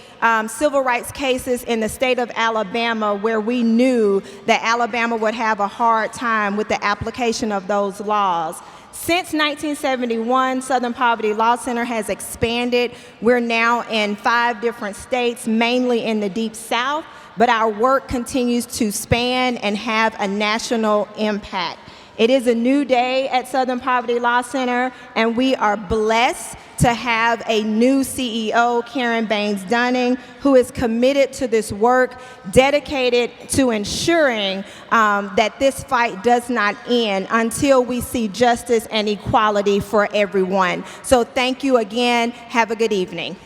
civil rights cases in the state of Alabama, where we knew that Alabama would have a hard time with the application of those laws. Since 1971, Southern Poverty Law Center has expanded. We're now in 5 different states, mainly in the Deep South, but our work continues to span and have a national impact. It is a new day at Southern Poverty Law Center, and we are blessed to have a new CEO, Karen Baines Dunning, who is committed to this work, dedicated to ensuring that this fight does not end until we see justice and equality for everyone. So thank you again. Have a good evening.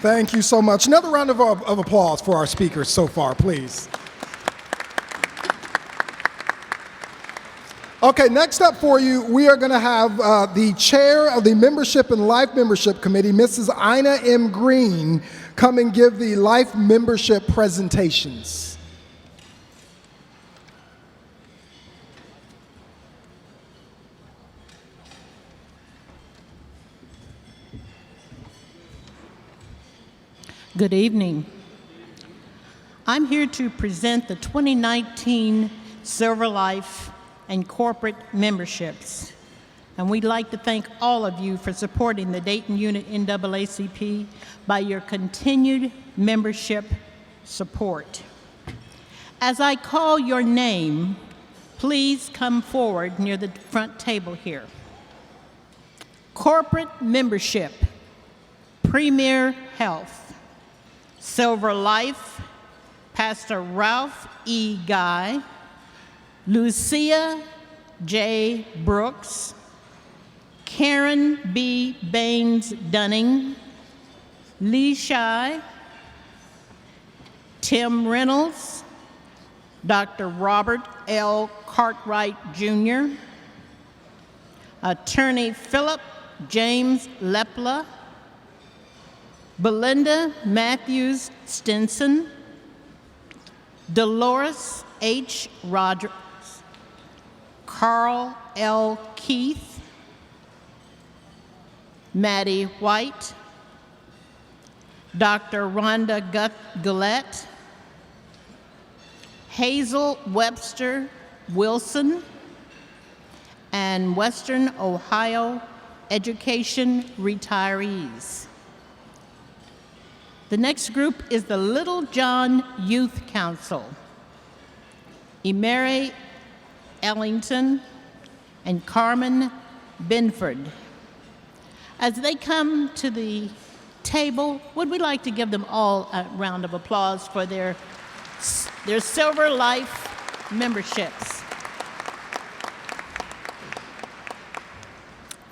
Thank you so much. Another round of applause for our speakers so far, please. Okay, next up for you, we are going to have the chair of the Membership and Life Membership Committee, Mrs. Ina M. Green, come and give the Life Membership presentations. Good evening. I'm here to present the 2019 Silver Life and corporate memberships. And we'd like to thank all of you for supporting the Dayton Unit NAACP by your continued membership support. As I call your name, please come forward near the front table here. Corporate membership, Premier Health, Silver Life, Pastor Ralph E. Guy, Lucia J. Brooks, Karen B. Baines Dunning, Lee Shai, Tim Reynolds, Dr. Robert L. Cartwright Jr., Attorney Philip James Lepla, Belinda Matthews Stinson, Dolores H. Rogers, Carl L. Keith, Maddie White, Dr. Rhonda Gillette, Hazel Webster Wilson, and Western Ohio Education Retirees. The next group is the Little John Youth Council. Emere Ellington and Carmen Binford. As they come to the table, would we like to give them all a round of applause for their Silver Life memberships?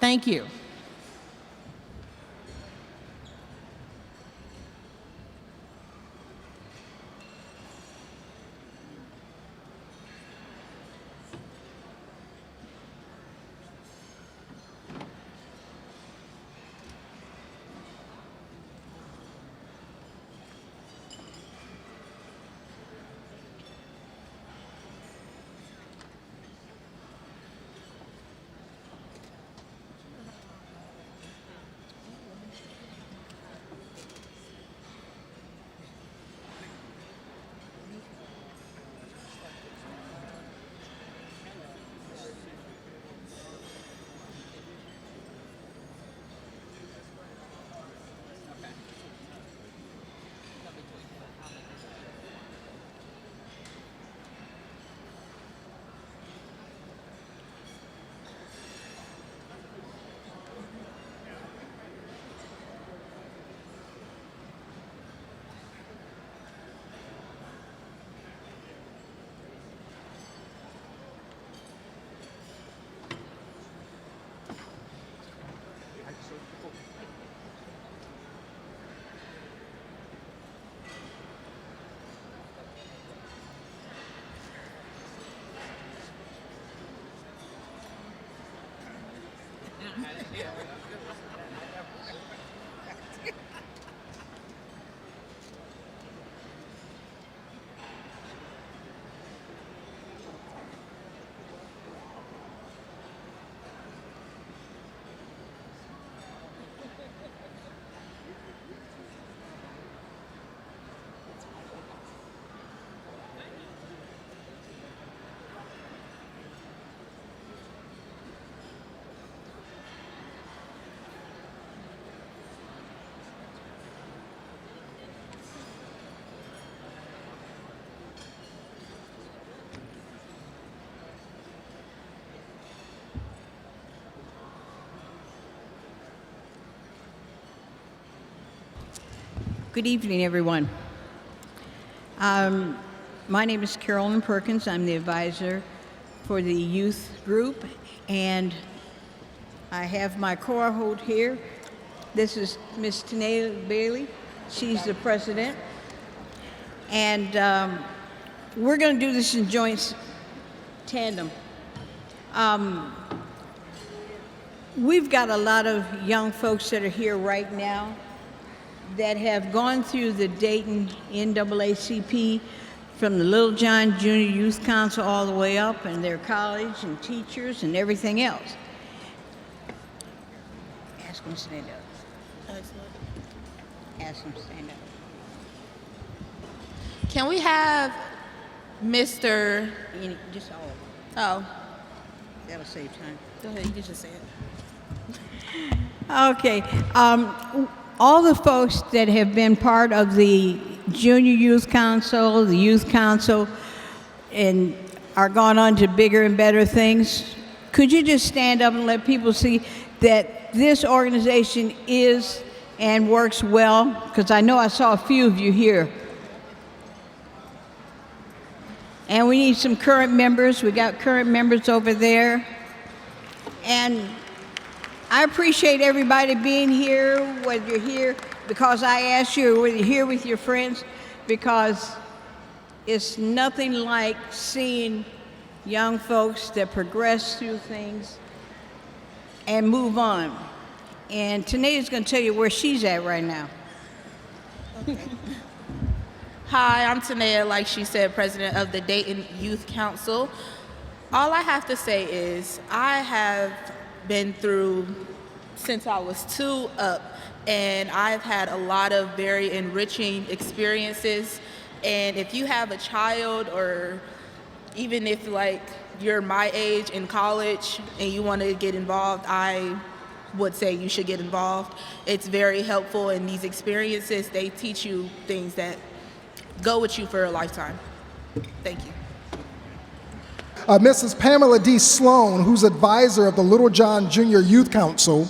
Thank you. Good evening, everyone. My name is Carolyn Perkins. I'm the advisor for the youth group, and I have my cohort here. This is Miss Tanea Bailey. She's the president. And we're going to do this in joint tandem. We've got a lot of young folks that are here right now that have gone through the Dayton NAACP from the Little John Junior Youth Council all the way up, and their college and teachers and everything else. Ask them to stand up. Ask them to stand up. Can we have Mr. Just all. Oh, That'll save time. go ahead. You can just say it. Okay. All the folks that have been part of the Junior Youth Council, the Youth Council, and are gone on to bigger and better things, could you just stand up and let people see that this organization is and works well? Because I know I saw a few of you here. And we need some current members. We got current members over there. And I appreciate everybody being here, whether you're here because I asked you or whether you're here with your friends, because it's nothing like seeing young folks that progress through things and move on. And Tanea's going to tell you where she's at right now. Okay. Hi, I'm Tanea, like she said, president of the Dayton Youth Council. All I have to say is I have been through since I was 2 up, and I've had a lot of very enriching experiences And if you have a child, or even if like you're my age in college and you want to get involved, I would say you should get involved. It's very helpful, and these experiences, they teach you things that go with you for a lifetime. Thank you. Mrs. Pamela D. Sloan, who's advisor of the Little John Junior Youth Council.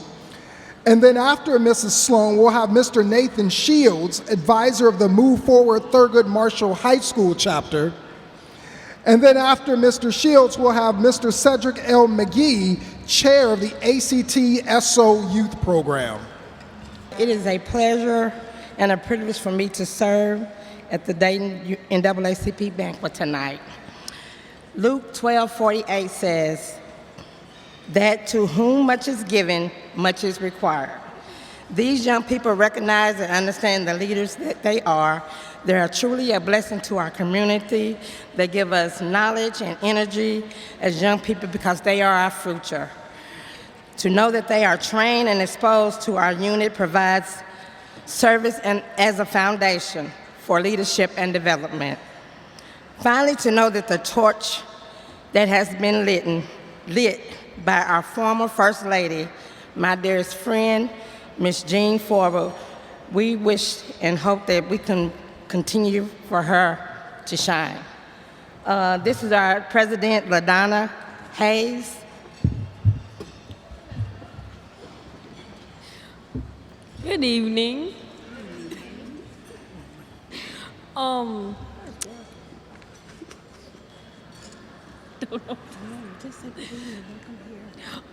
And then after Mrs. Sloan, we'll have Mr. Nathan Shields, advisor of the Move Forward Thurgood Marshall High School chapter. And then after Mr. Shields, we'll have Mr. Cedric L. McGee, chair of the ACT SO Youth Program. It is a pleasure and a privilege for me to serve at the Dayton NAACP banquet tonight. Luke 12:48 says that to whom much is given, much is required. These young people recognize and understand the leaders that they are. They are truly a blessing to our community. They give us knowledge and energy as young people because they are our future. To know that they are trained and exposed to our unit provides service and as a foundation for leadership and development. Finally, to know that the torch that has been lit by our former First Lady, my dearest friend, Ms. Jean Forward, we wish and hope that we can continue for her to shine. This is our President, LaDonna Hayes. Good evening.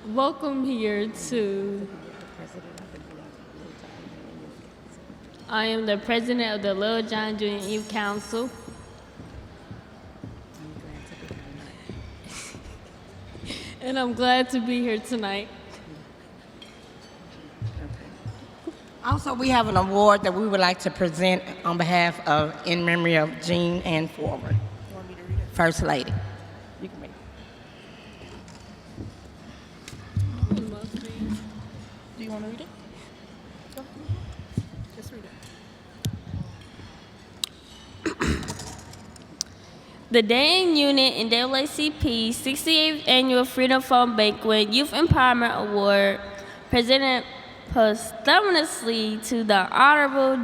Welcome here to. I am the president of the Little John Junior Youth Council. And I'm glad to be here tonight. Also, we have an award that we would like to present on behalf of, in memory of Jean Ann Forward, First Lady. You can read it. Do you want to read it? Go. Just read it. The Dayton Unit NAACP 68th Annual Freedom Fund Banquet Youth Empowerment Award presented posthumously to the Honorable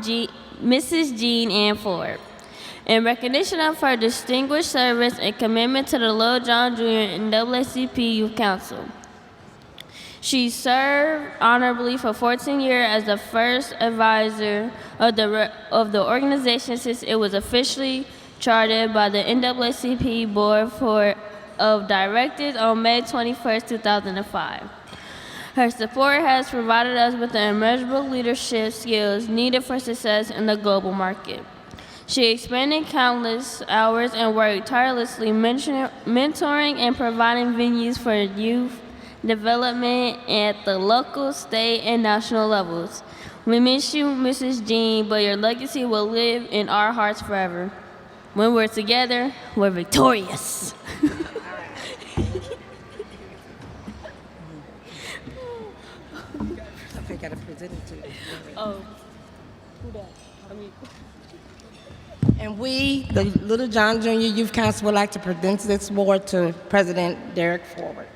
Mrs. Jean Ann Ford in recognition of her distinguished service and commitment to the Little John Junior NAACP Youth Council. She served honorably for 14 years as the first advisor of the organization since it was officially chartered by the NAACP Board of Directors on May 21, 2005. Her support has provided us with the immeasurable leadership skills needed for success in the global market. She expended countless hours and worked tirelessly mentoring and providing venues for youth development at the local, state, and national levels. We miss you, Mrs. Jean, but your legacy will live in our hearts forever. When we're together, we're victorious. I got to present it to you. Oh, who that? And we, the Little John Junior Youth Council, would like to present this award to President Derek Forward.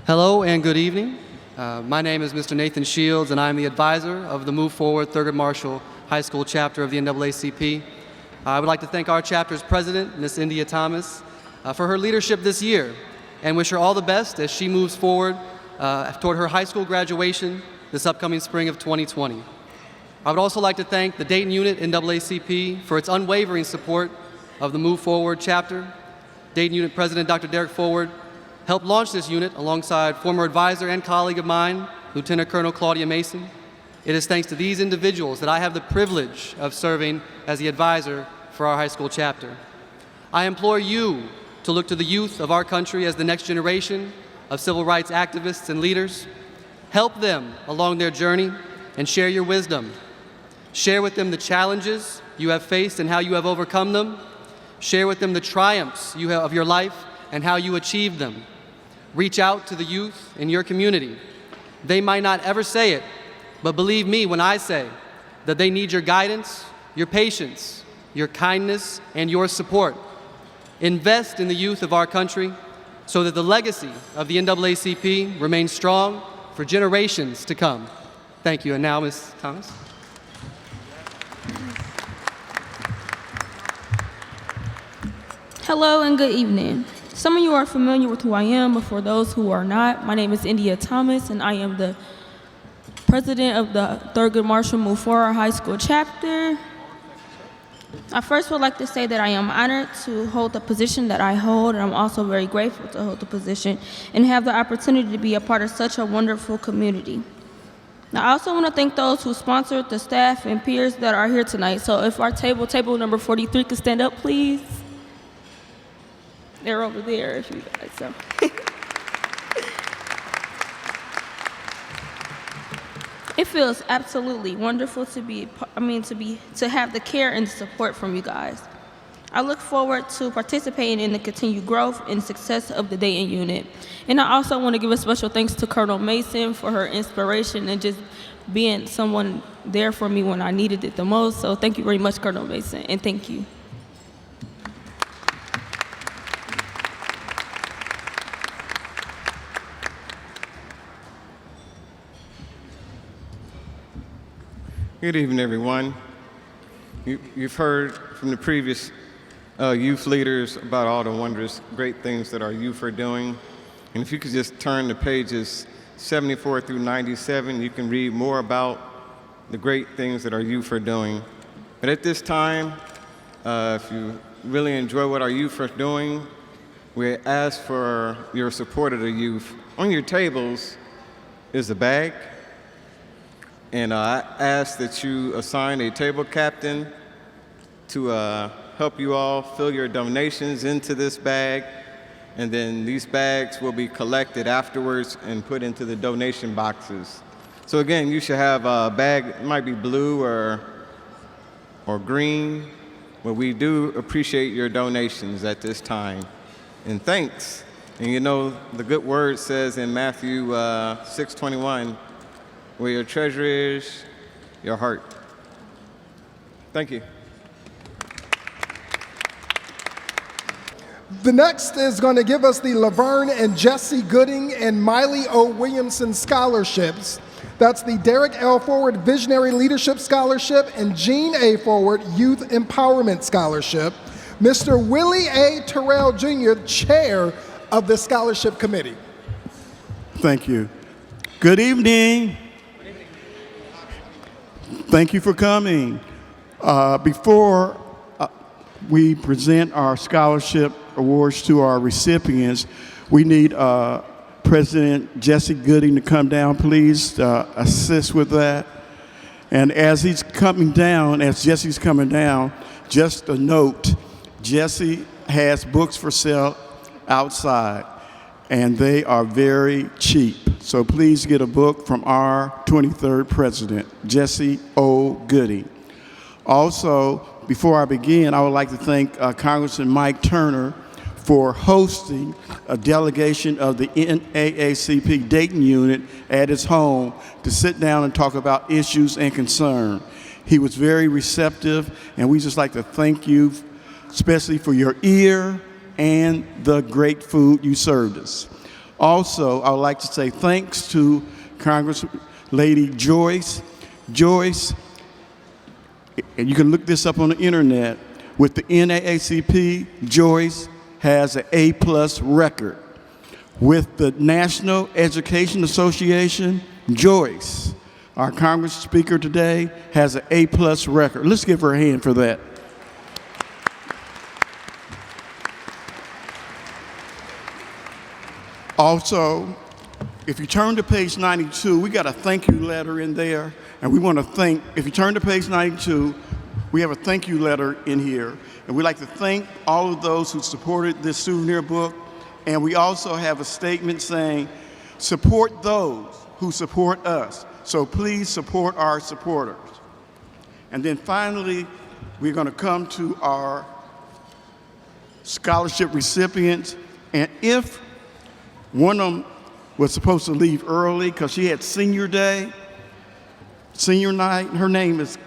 Hello and good evening. My name is Mr. Nathan Shields, and I'm the advisor of the Move Forward Thurgood Marshall High School chapter of the NAACP. I would like to thank our chapter's president, Ms. India Thomas, for her leadership this year and wish her all the best as she moves forward toward her high school graduation this upcoming spring of 2020. I would also like to thank the Dayton Unit NAACP for its unwavering support of the Move Forward chapter, Dayton Unit President Dr. Derek Forward, helped launch this unit alongside former advisor and colleague of mine, Lieutenant Colonel Claudia Mason. It is thanks to these individuals that I have the privilege of serving as the advisor for our high school chapter. I implore you to look to the youth of our country as the next generation of civil rights activists and leaders. Help them along their journey and share your wisdom. Share with them the challenges you have faced and how you have overcome them. Share with them the triumphs of your life and how you achieved them. Reach out to the youth in your community. They might not ever say it, but believe me when I say that they need your guidance, your patience, your kindness, and your support. Invest in the youth of our country so that the legacy of the NAACP remains strong for generations to come. Thank you. And now, Ms. Thomas. Hello and good evening. Some of you are familiar with who I am, but for those who are not, my name is India Thomas, and I am the president of the Thurgood Marshall Move Forward High School chapter. I first would like to say that I am honored to hold the position that I hold, and I'm also very grateful to hold the position and have the opportunity to be a part of such a wonderful community. Now, I also want to thank those who sponsored, the staff and peers that are here tonight. So if our table number 43 could stand up, please. They're over there, if you guys, so. It feels absolutely wonderful to have the care and the support from you guys. I look forward to participating in the continued growth and success of the Dayton unit. And I also want to give a special thanks to Colonel Mason for her inspiration and just being someone there for me when I needed it the most. So thank you very much, Colonel Mason, and thank you. Good evening, everyone. You've heard from the previous youth leaders about all the wondrous, great things that our youth are doing. And if you could just turn to pages 74 through 97, you can read more about the great things that our youth are doing. But at this time, if you really enjoy what our youth are doing, we ask for your support of the youth. On your tables is a bag. And I ask that you assign a table captain to help you all fill your donations into this bag. And then these bags will be collected afterwards and put into the donation boxes. So again, you should have a bag, it might be blue or green, but we do appreciate your donations at this time. And thanks. And you know, the good word says in Matthew 6:21, where your treasure is, your heart. Thank you. The next is going to give us the Laverne and Jesse Gooding and Miley O. Williamson scholarships. That's the Derek L. Forward Visionary Leadership Scholarship and Jean A. Forward Youth Empowerment Scholarship. Mr. Willie A. Terrell Jr., Chair of the Scholarship Committee. Thank you. Good evening. Thank you for coming. Before we present our scholarship awards to our recipients, we need President Jesse Gooding to come down, please, assist with that. And as Jesse's coming down, just a note, Jesse has books for sale outside, and they are very cheap. So please get a book from our 23rd president, Jesse O. Gooding. Also, before I begin, I would like to thank Congressman Mike Turner for hosting a delegation of the NAACP Dayton unit at his home to sit down and talk about issues and concern. He was very receptive, and we just like to thank you, especially for your ear and the great food you served us. Also, I would like to say thanks to Congress-Lady Joyce. Joyce, and you can look this up on the internet, with the NAACP, Joyce has an A+ record. With the National Education Association, Joyce, our Congress speaker today, has an A+ record. Let's give her a hand for that. Also, if you turn to page 92, we got a thank you letter in there, and we want to thank, if you turn to page 92, we have a thank you letter in here, and we'd like to thank all of those who supported this souvenir book, and we also have a statement saying, support those who support us, so please support our supporters. And then finally, we're going to come to our scholarship recipients, and if one of them was supposed to leave early because she had senior day, senior night. Her name is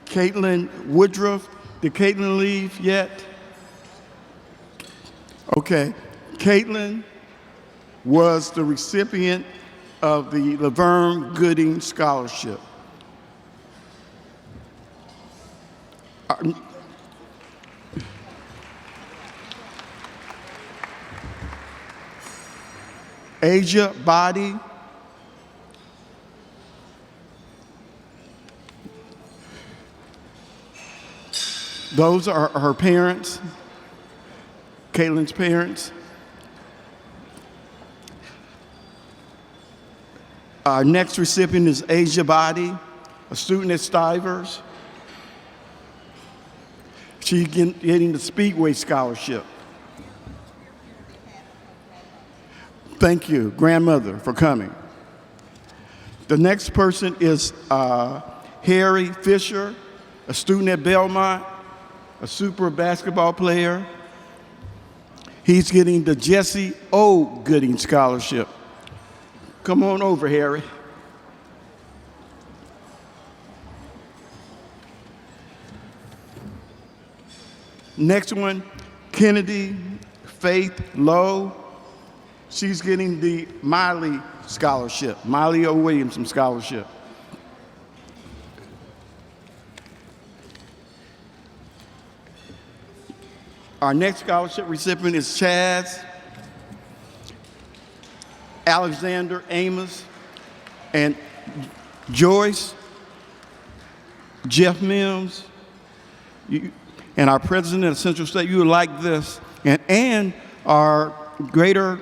Caitlin Woodruff. Did Caitlin leave yet? Okay. Caitlin was the recipient of the Laverne Gooding Scholarship. Asia Body. Those are her parents, Caitlin's parents. Our next recipient is Asia Body, a student at Stivers. She's getting the Speedway Scholarship. Thank you, grandmother, for coming. The next person is Harry Fisher, a student at Belmont, a super basketball player. He's getting the Jesse O. Gooding Scholarship. Come on over, Harry. Next one, Kennedy Faith Lowe. She's getting the Miley Scholarship, Miley O. Williamson Scholarship. Our next scholarship recipient is Chaz Alexander Amos and Joyce Jeff Mims. And our president of Central State, you would like this. And our greater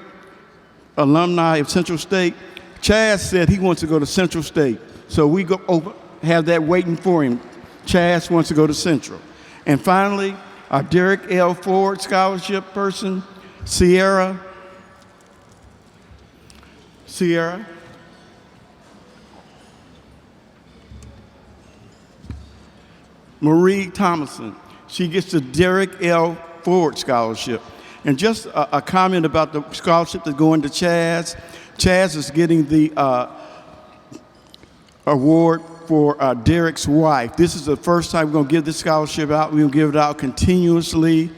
alumni of Central State, Chaz said he wants to go to Central State. So we have that waiting for him. Chaz wants to go to Central. And finally, our Derek L. Ford Scholarship person, Sierra. Marie Thomason. She gets the Derek L. Ford Scholarship. And just a comment about the scholarship that's going to Chaz. Chaz is getting the award for Derek's wife. This is the first time we're going to give this scholarship out. We're going to give it out continuously.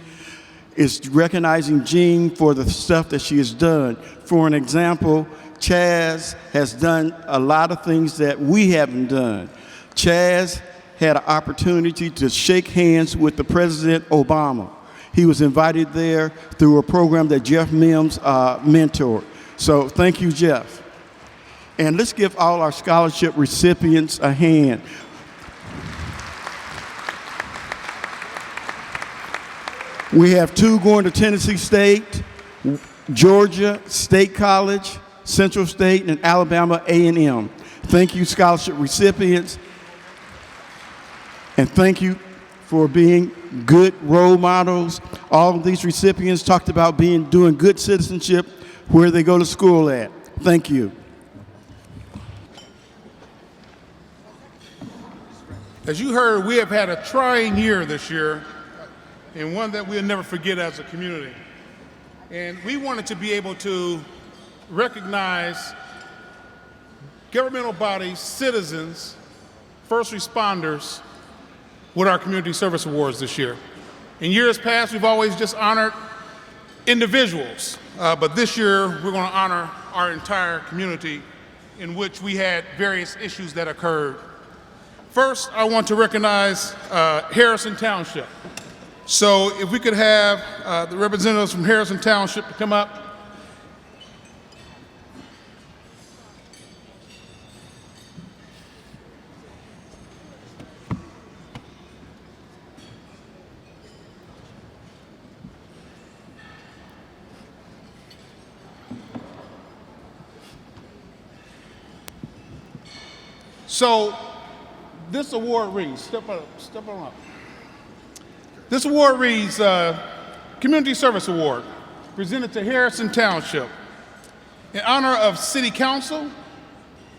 It's recognizing Jean for the stuff that she has done. For an example, Chaz has done a lot of things that we haven't done. Chaz had an opportunity to shake hands with the President Obama. He was invited there through a program that Jeff Mims mentored. So thank you, Jeff. And let's give all our scholarship recipients a hand. We have 2 going to Tennessee State, Georgia State College, Central State, and Alabama A&M. Thank you, scholarship recipients. And thank you for being good role models. All of these recipients talked about doing good citizenship where they go to school at. Thank you. As you heard, we have had a trying year this year, and one that we'll never forget as a community. And we wanted to be able to recognize governmental bodies, citizens, first responders with our Community Service Awards this year. In years past, we've always just honored individuals, but this year we're going to honor our entire community in which we had various issues that occurred. First, I want to recognize Harrison Township. So if we could have the representatives from Harrison Township to come up. So this award reads, step on up. This award reads Community Service Award, presented to Harrison Township in honor of City Council,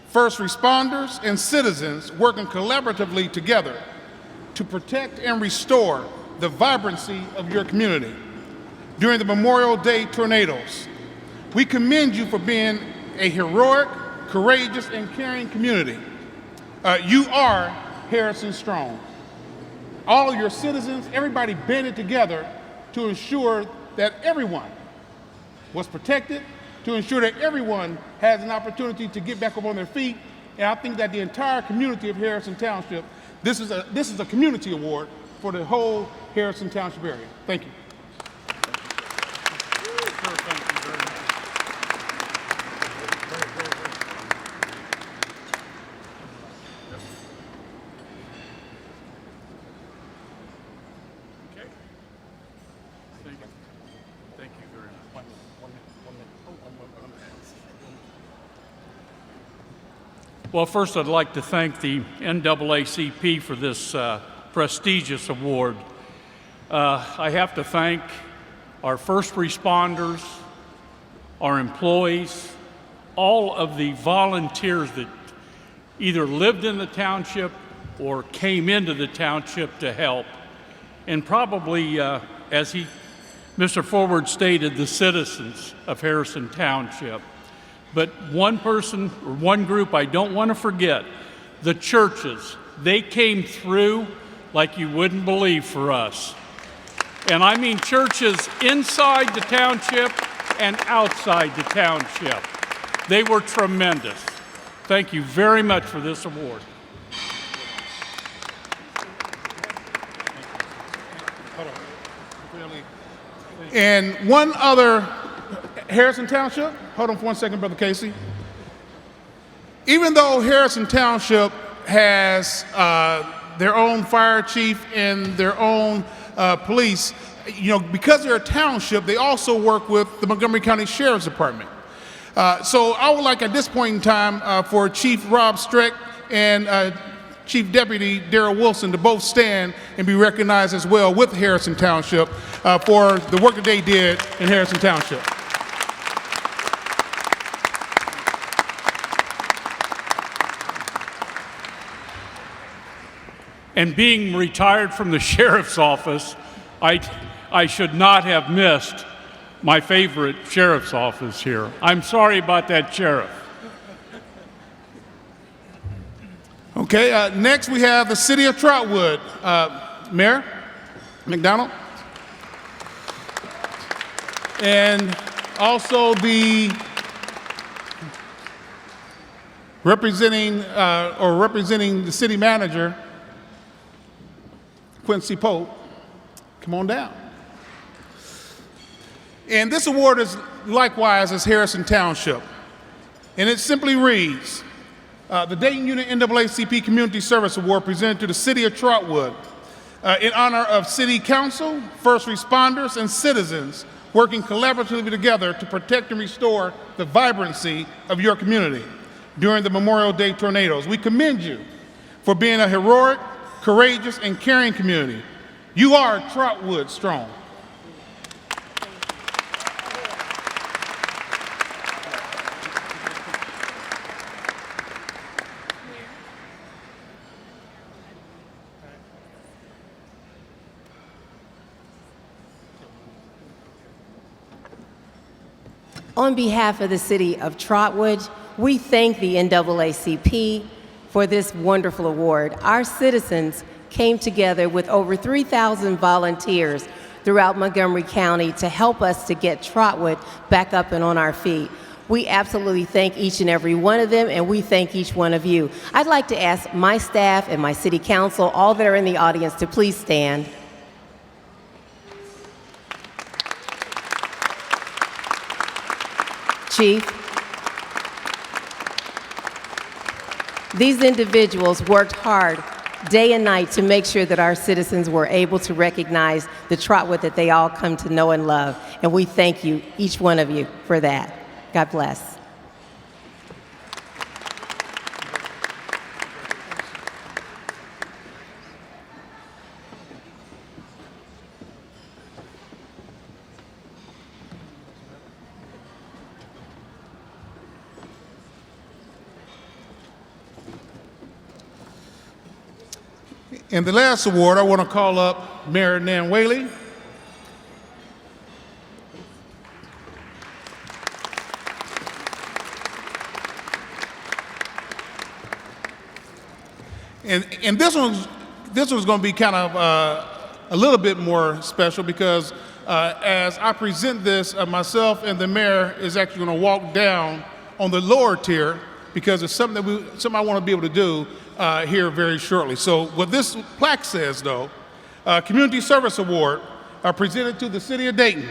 first responders, and citizens working collaboratively together to protect and restore the vibrancy of your community during the Memorial Day tornadoes. We commend you for being a heroic, courageous, and caring community. You are Harrison Strong. All of your citizens, everybody banded together to ensure that everyone was protected, to ensure that everyone has an opportunity to get back up on their feet. And I think that the entire community of Harrison Township, this is a community award for the whole Harrison Township area. Thank you. Well, first I'd like to thank the NAACP for this prestigious award. I have to thank our first responders, our employees, all of the volunteers that either lived in the township or came into the township to help, and probably, as Mr. Forward stated, the citizens of Harrison Township. But one person or one group I don't want to forget, the churches. They came through like you wouldn't believe for us. And I mean churches inside the township and outside the township. They were tremendous. Thank you very much for this award. And one other, Harrison Township, hold on for 1 second, Brother Casey. Even though Harrison Township has their own fire chief and their own police, because they're a township, they also work with the Montgomery County Sheriff's Department. So I would like at this point in time for Chief Rob Streck and Chief Deputy Darrell Wilson to both stand and be recognized as well with Harrison Township for the work that they did in Harrison Township. And being retired from the sheriff's office, I should not have missed my favorite sheriff's office here. I'm sorry about that, Sheriff. Okay, next we have the City of Trotwood. Mayor McDonald. And also the representing the city manager, Quincy Pope. Come on down. And this award is likewise as Harrison Township. And it simply reads, the Dayton Unit NAACP Community Service Award presented to the City of Trotwood in honor of City Council, first responders, and citizens working collaboratively together to protect and restore the vibrancy of your community during the Memorial Day tornadoes. We commend you for being a heroic, courageous, and caring community. You are Trotwood strong. On behalf of the City of Trotwood, we thank the NAACP for this wonderful award. Our citizens came together with over 3,000 volunteers throughout Montgomery County to help us to get Trotwood back up and on our feet. We absolutely thank each and every one of them, and we thank each one of you. I'd like to ask my staff and my city council, all that are in the audience, to please stand. Chief, these individuals worked hard day and night to make sure that our citizens were able to recognize the Trotwood that they all come to know and love. And we thank you, each one of you, for that. God bless. And the last award, I want to call up Mayor Nan Whaley. And this one's going to be kind of a little bit more special because as I present this, myself and the mayor is actually going to walk down on the lower tier because it's something I want to be able to do here very shortly. So what this plaque says, though, Community Service Award presented to the City of Dayton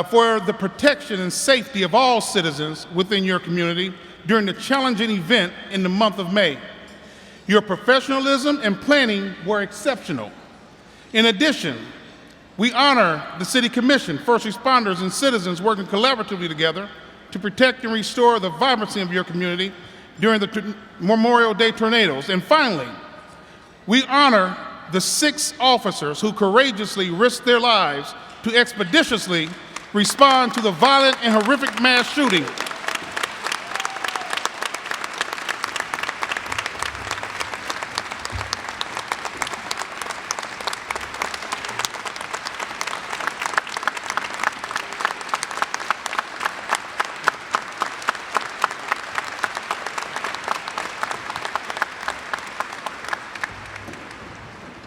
for the protection and safety of all citizens within your community during the challenging event in the month of May. Your professionalism and planning were exceptional. In addition, we honor the City Commission, first responders, and citizens working collaboratively together to protect and restore the vibrancy of your community during the Memorial Day tornadoes. And finally, we honor the 6 officers who courageously risked their lives to expeditiously respond to the violent and horrific mass shooting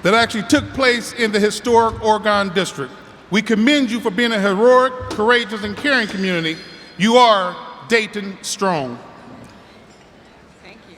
that actually took place in the historic Oregon District. We commend you for being a heroic, courageous, and caring community. You are Dayton strong. Thank you.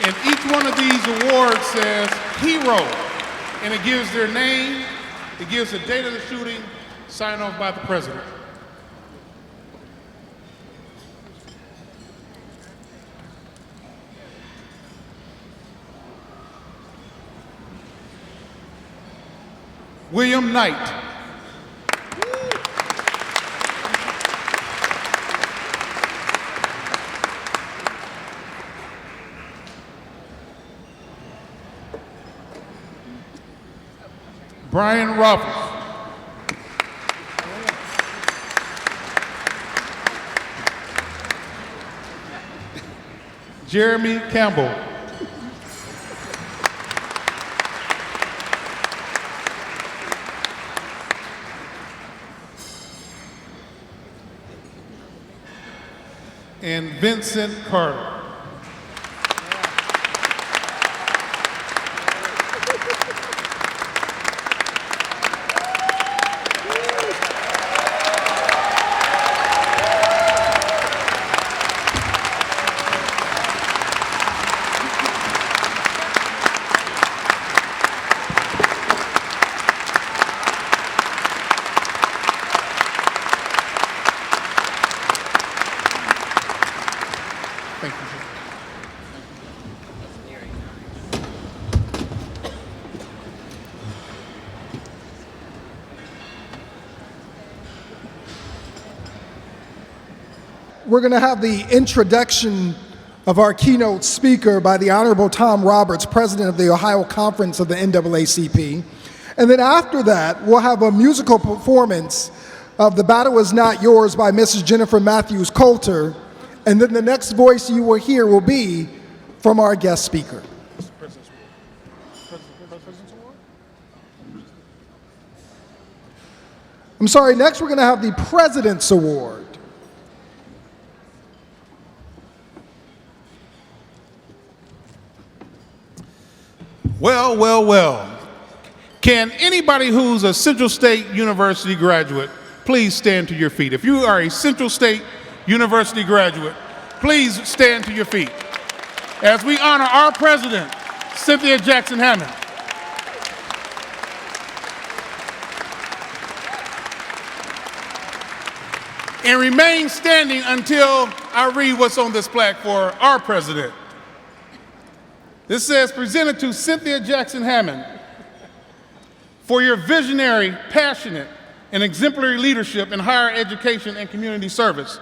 And each one of these awards says hero, and it gives their name, it gives the date of the shooting, signed off by the president. William Knight. Brian Ruffles. Jeremy Campbell. And Vincent Carter. Thank you. We're going to have the introduction of our keynote speaker by the Honorable Tom Roberts, President of the Ohio Conference of the NAACP. And then after that, we'll have a musical performance of The Battle Is Not Yours by Mrs. Jennifer Matthews Coulter. And then the next voice you will hear will be from our guest speaker. I'm sorry, next we're going to have the President's Award. Well, well, well. Can anybody who's a Central State University graduate please stand to your feet. If you are a Central State University graduate, please stand to your feet as we honor our president, Cynthia Jackson Hammond. And remain standing until I read what's on this plaque for our president. This says, presented to Cynthia Jackson Hammond for your visionary, passionate, and exemplary leadership in higher education and community service.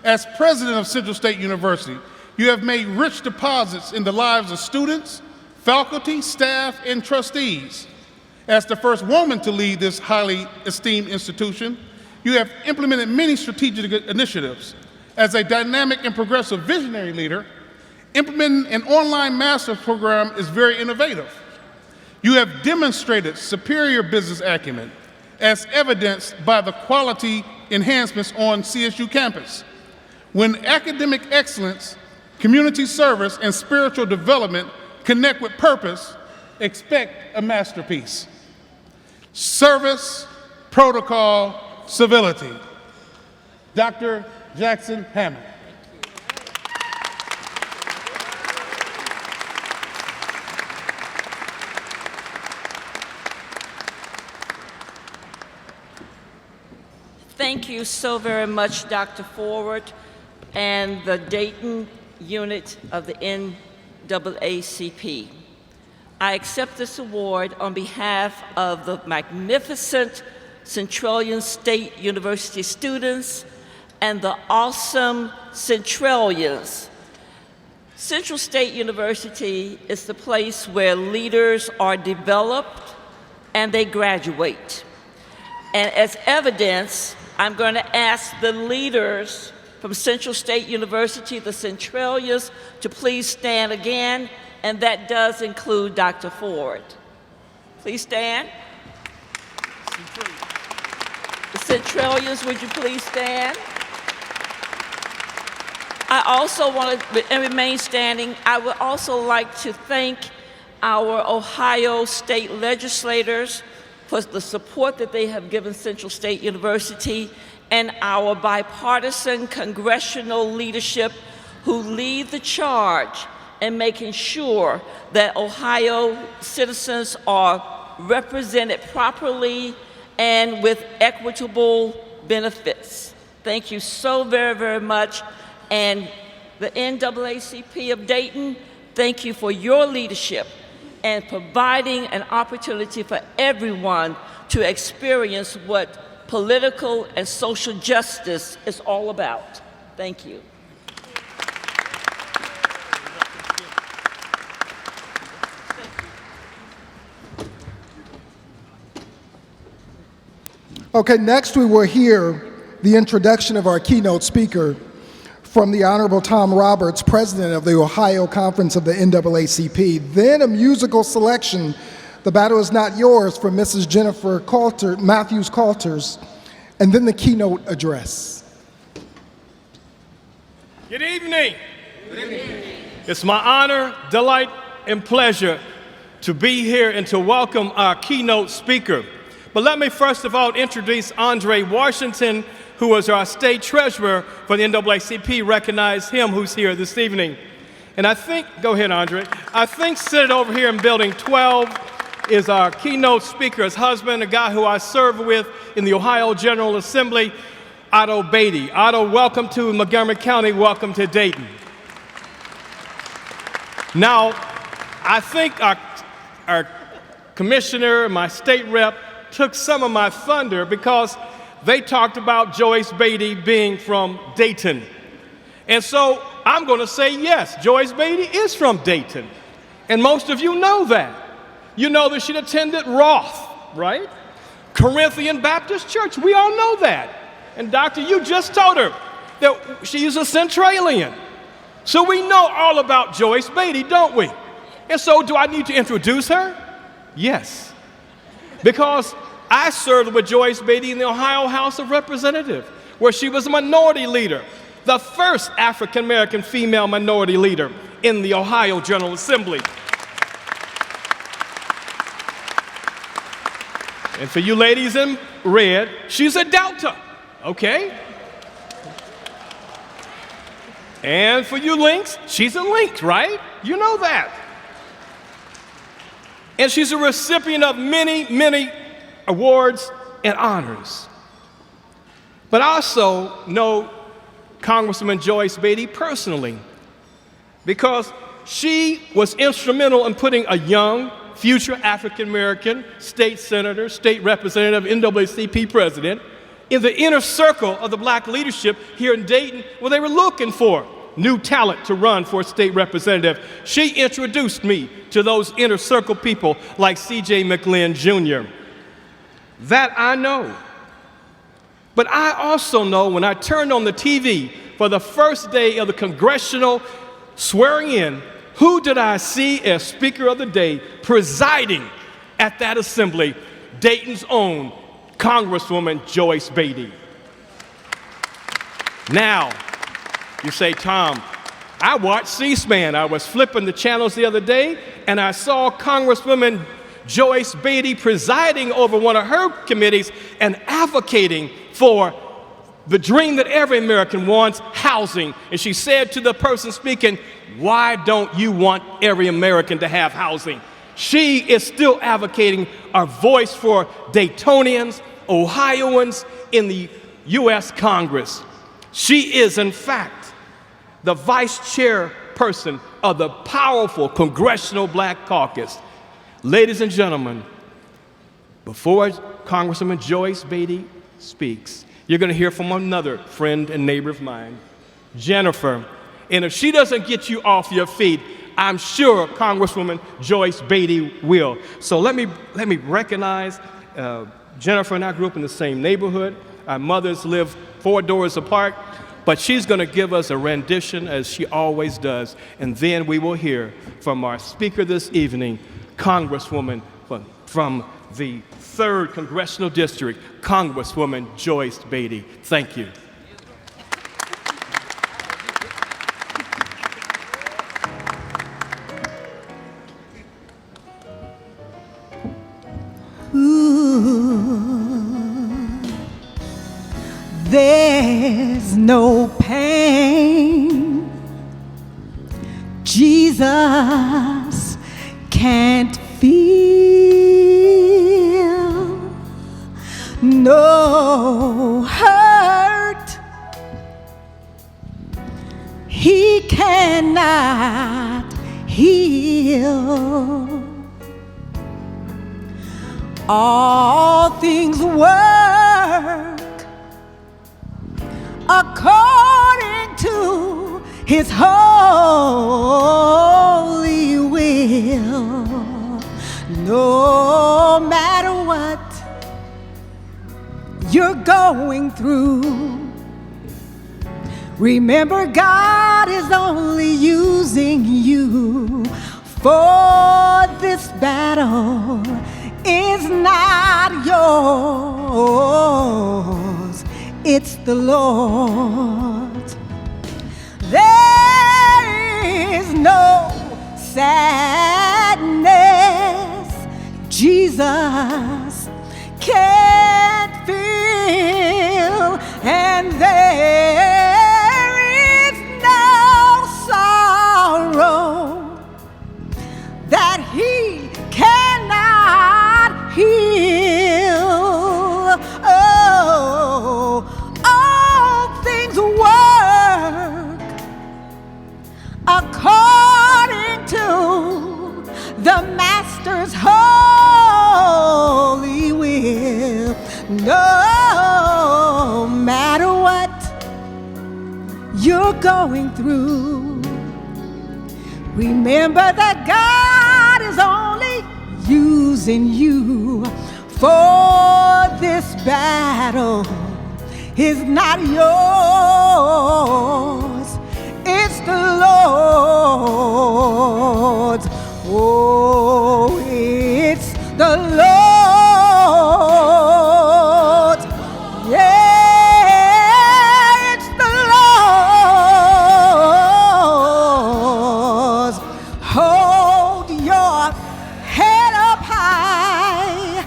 As president of Central State University, you have made rich deposits in the lives of students, faculty, staff, and trustees. As the first woman to lead this highly esteemed institution, you have implemented many strategic initiatives. As a dynamic and progressive visionary leader, implementing an online master's program is very innovative. You have demonstrated superior business acumen, as evidenced by the quality enhancements on CSU campus. When academic excellence, community service, and spiritual development connect with purpose, expect a masterpiece. Service, protocol, civility. Dr. Jackson Hammond. Thank you so very much, Dr. Forward, and the Dayton unit of the NAACP. I accept this award on behalf of the magnificent Centralian State University students and the awesome Centralians. Central State University is the place where leaders are developed and they graduate. And as evidence, I'm going to ask the leaders from Central State University, the Centralians, to please stand again, and that does include Dr. Ford. Please stand. The Centralians, would you please stand? I also want to remain standing. I would also like to thank our Ohio state legislators for the support that they have given Central State University, and our bipartisan congressional leadership who lead the charge in making sure that Ohio citizens are represented properly and with equitable benefits. Thank you so very, very much. And the NAACP of Dayton, thank you for your leadership and providing an opportunity for everyone to experience what political and social justice is all about. Thank you. Okay, next we will hear the introduction of our keynote speaker from the Honorable Tom Roberts, President of the Ohio Conference of the NAACP. Then a musical selection, The Battle Is Not Yours, from Mrs. Jennifer Matthews-Coulters, and then the keynote address. Good evening. Good evening. It's my honor, delight, and pleasure to be here and to welcome our keynote speaker. But let me first of all introduce Andre Washington, who is our state treasurer for the NAACP. Recognize him who's here this evening. And I think, go ahead, Andre. I think seated over here in building 12 is our keynote speaker, his husband, a guy who I served with in the Ohio General Assembly, Otto Beatty. Otto, welcome to Montgomery County, welcome to Dayton. Now, I think our commissioner, my state rep, took some of my thunder because they talked about Joyce Beatty being from Dayton. And so I'm going to say yes, Joyce Beatty is from Dayton. And most of you know that. You know that she attended Roth, right? Corinthian Baptist Church, we all know that. And Doctor, you just told her that she's a Centralian. So we know all about Joyce Beatty, don't we? And so do I need to introduce her? Yes. Because I served with Joyce Beatty in the Ohio House of Representatives, where she was a minority leader, the first African-American female minority leader in the Ohio General Assembly. And for you ladies in red, she's a Delta, okay? And for you Lynx, she's a Lynx, right? You know that. And she's a recipient of many, many awards and honors. But I also know Congresswoman Joyce Beatty personally because she was instrumental in putting a young, future African-American state senator, state representative, NAACP president in the inner circle of the black leadership here in Dayton where they were looking for new talent to run for a state representative. She introduced me to those inner circle people like C.J. McLean Jr. That I know. But I also know when I turned on the TV for the first day of the congressional swearing in, who did I see as Speaker of the Day presiding at that assembly? Dayton's own Congresswoman Joyce Beatty. Now, you say, Tom, I watched C-SPAN. I was flipping the channels the other day, and I saw Congresswoman Joyce Beatty presiding over one of her committees and advocating for the dream that every American wants, housing. And she said to the person speaking, why don't you want every American to have housing? She is still advocating a voice for Daytonians, Ohioans in the U.S. Congress. She is, in fact, the vice chairperson of the powerful Congressional Black Caucus. Ladies and gentlemen, before Congresswoman Joyce Beatty speaks, you're going to hear from another friend and neighbor of mine, Jennifer. And if she doesn't get you off your feet, I'm sure Congresswoman Joyce Beatty will. So let me recognize Jennifer and I grew up in the same neighborhood. Our mothers live 4 doors apart. But she's going to give us a rendition, as she always does, and then we will hear from our speaker this evening, Congresswoman from the 3rd Congressional District, Congresswoman Joyce Beatty. Thank you. There's no pain Jesus can't feel, no hurt He cannot heal. All things work according to His holy will. No matter what you're going through, remember God is only using you for this battle is not yours, it's the Lord's. There is no sadness Jesus can't feel, and there is no sorrow that He cannot heal. Oh, all things work according to the Master's holy will. No matter what you're going through, remember that God is only using you for this battle is not yours, it's the Lord's. Oh, it's the Lord's. Yeah, it's the Lord's. Hold your head up high.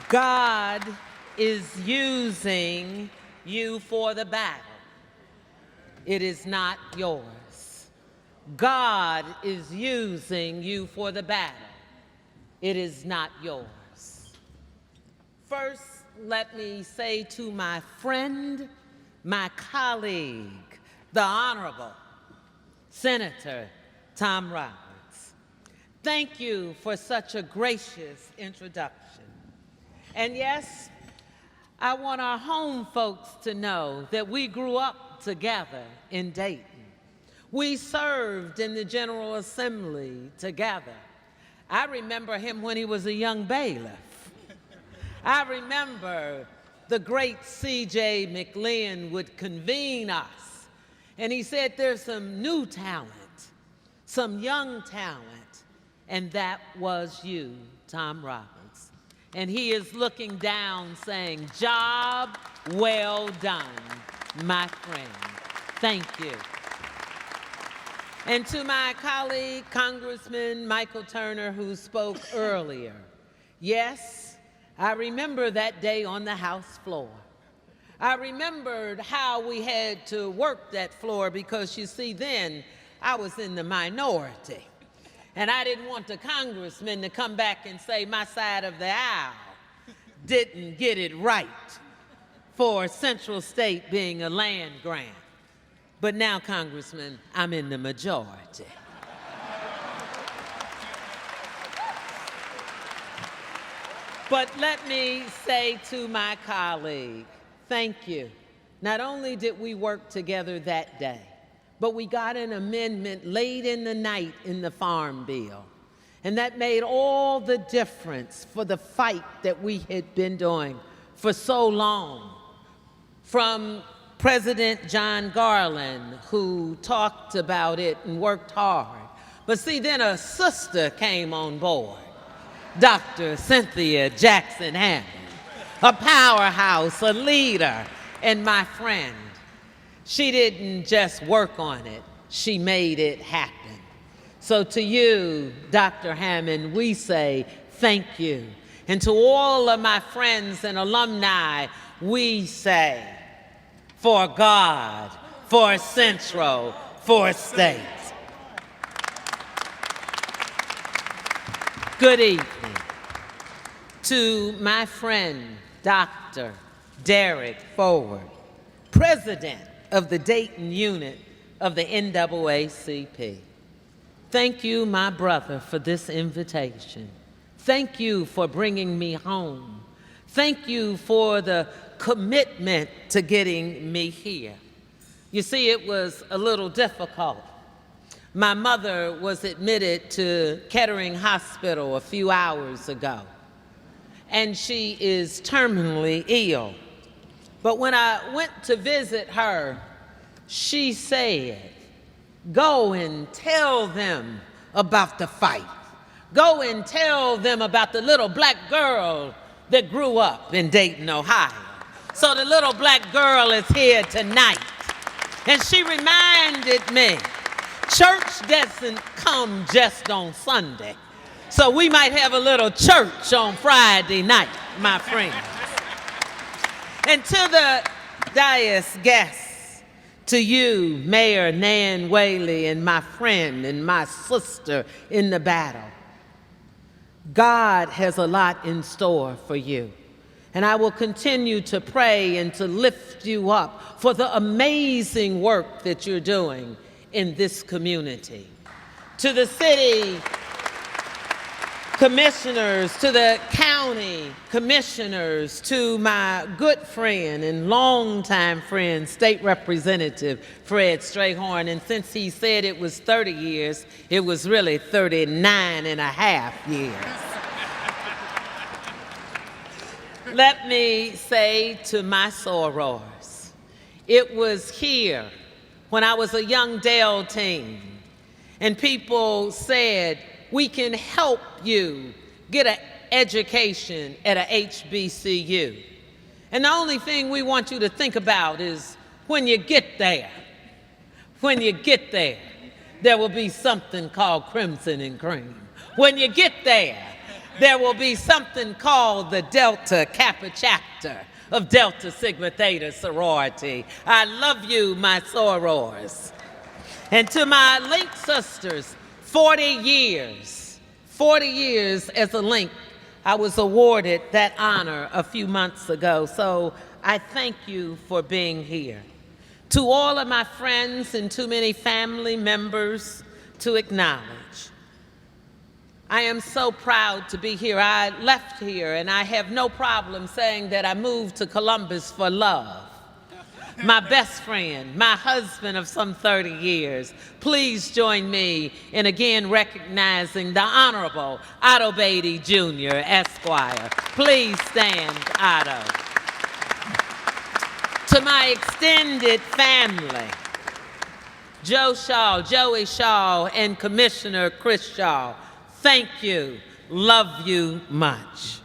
God is using you for the battle. It is not yours. God is using you for the battle. It is not yours. First, let me say to my friend, my colleague, the Honorable Senator Tom Roberts, thank you for such a gracious introduction. And yes, I want our home folks to know that we grew up together in Dayton. We served in the General Assembly together. I remember him when he was a young bailiff. I remember the great C.J. McLean would convene us, and he said, there's some new talent, some young talent, and that was you, Tom Roberts. And he is looking down saying, job well done, my friend. Thank you. And to my colleague, Congressman Michael Turner, who spoke earlier, yes, I remember that day on the House floor. I remembered how we had to work that floor because, you see, then I was in the minority. And I didn't want the congressman to come back and say my side of the aisle didn't get it right for Central State being a land grant. But now, Congressman, I'm in the majority. But let me say to my colleague, thank you. Not only did we work together that day, but we got an amendment late in the night in the Farm Bill. And that made all the difference for the fight that we had been doing for so long. From President John Garland, who talked about it and worked hard. But see, then a sister came on board, Dr. Cynthia Jackson Hammond, a powerhouse, a leader, and my friend. She didn't just work on it, she made it happen. So to you, Dr. Hammond, we say thank you. And to all of my friends and alumni, we say, for God, for Central, for State. Good evening. To my friend, Dr. Derek Forward, President of the Dayton unit of the NAACP. Thank you, my brother, for this invitation. Thank you for bringing me home. Thank you for the commitment to getting me here. You see, it was a little difficult. My mother was admitted to Kettering Hospital a few hours ago, and she is terminally ill. But when I went to visit her, she said, go and tell them about the fight. Go and tell them about the little black girl that grew up in Dayton, Ohio. So the little black girl is here tonight. And she reminded me, church doesn't come just on Sunday. So we might have a little church on Friday night, my friends. And to the dais guests, to you, Mayor Nan Whaley, and my friend and my sister in the battle, God has a lot in store for you. And I will continue to pray and to lift you up for the amazing work that you're doing in this community. To the city commissioners, to the county commissioners, to my good friend and longtime friend, State Representative Fred Strayhorn, and since he said it was 30 years, it was really 39 and a half years. Let me say to my sorors, it was here when I was a young Dale teen, and people said, we can help you get an education at a HBCU. And the only thing we want you to think about is when you get there, there will be something called Crimson and Cream. When you get there, there will be something called the Delta Kappa chapter of Delta Sigma Theta sorority. I love you, my sorors. And to my Link sisters, 40 years as a Link. I was awarded that honor a few months ago, so I thank you for being here. To all of my friends and too many family members to acknowledge, I am so proud to be here. I left here and I have no problem saying that I moved to Columbus for love. My best friend, my husband of some 30 years. Please join me in again recognizing the Honorable Otto Beatty Jr., Esquire. Please stand, Otto. To my extended family, Joe Shaw, Joey Shaw, and Commissioner Chris Shaw, thank you, love you much.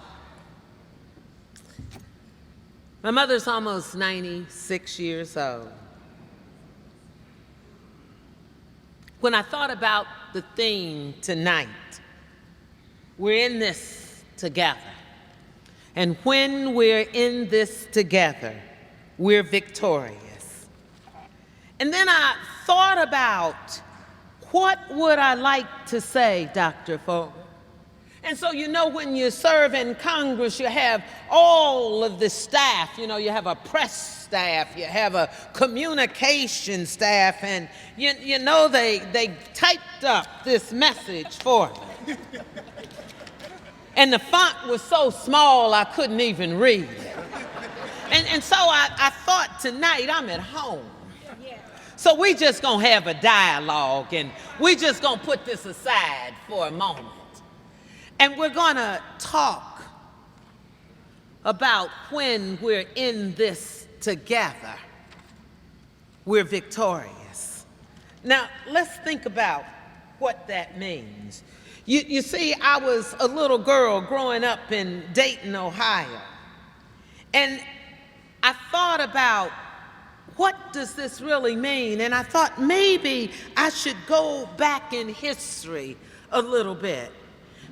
My mother's almost 96 years old. When I thought about the theme tonight, we're in this together. And when we're in this together, we're victorious. And then I thought about, what would I like to say, Dr. Forward? And so, you know, when you serve in Congress, you have all of the staff. You know, you have a press staff, you have a communication staff, and you know they typed up this message for me. And the font was so small I couldn't even read it. And so I thought tonight I'm at home. So we just gonna have a dialogue, and we just gonna put this aside for a moment. And we're gonna talk about when we're in this together, we're victorious. Now, let's think about what that means. You see, I was a little girl growing up in Dayton, Ohio, and I thought about, what does this really mean? And I thought maybe I should go back in history a little bit.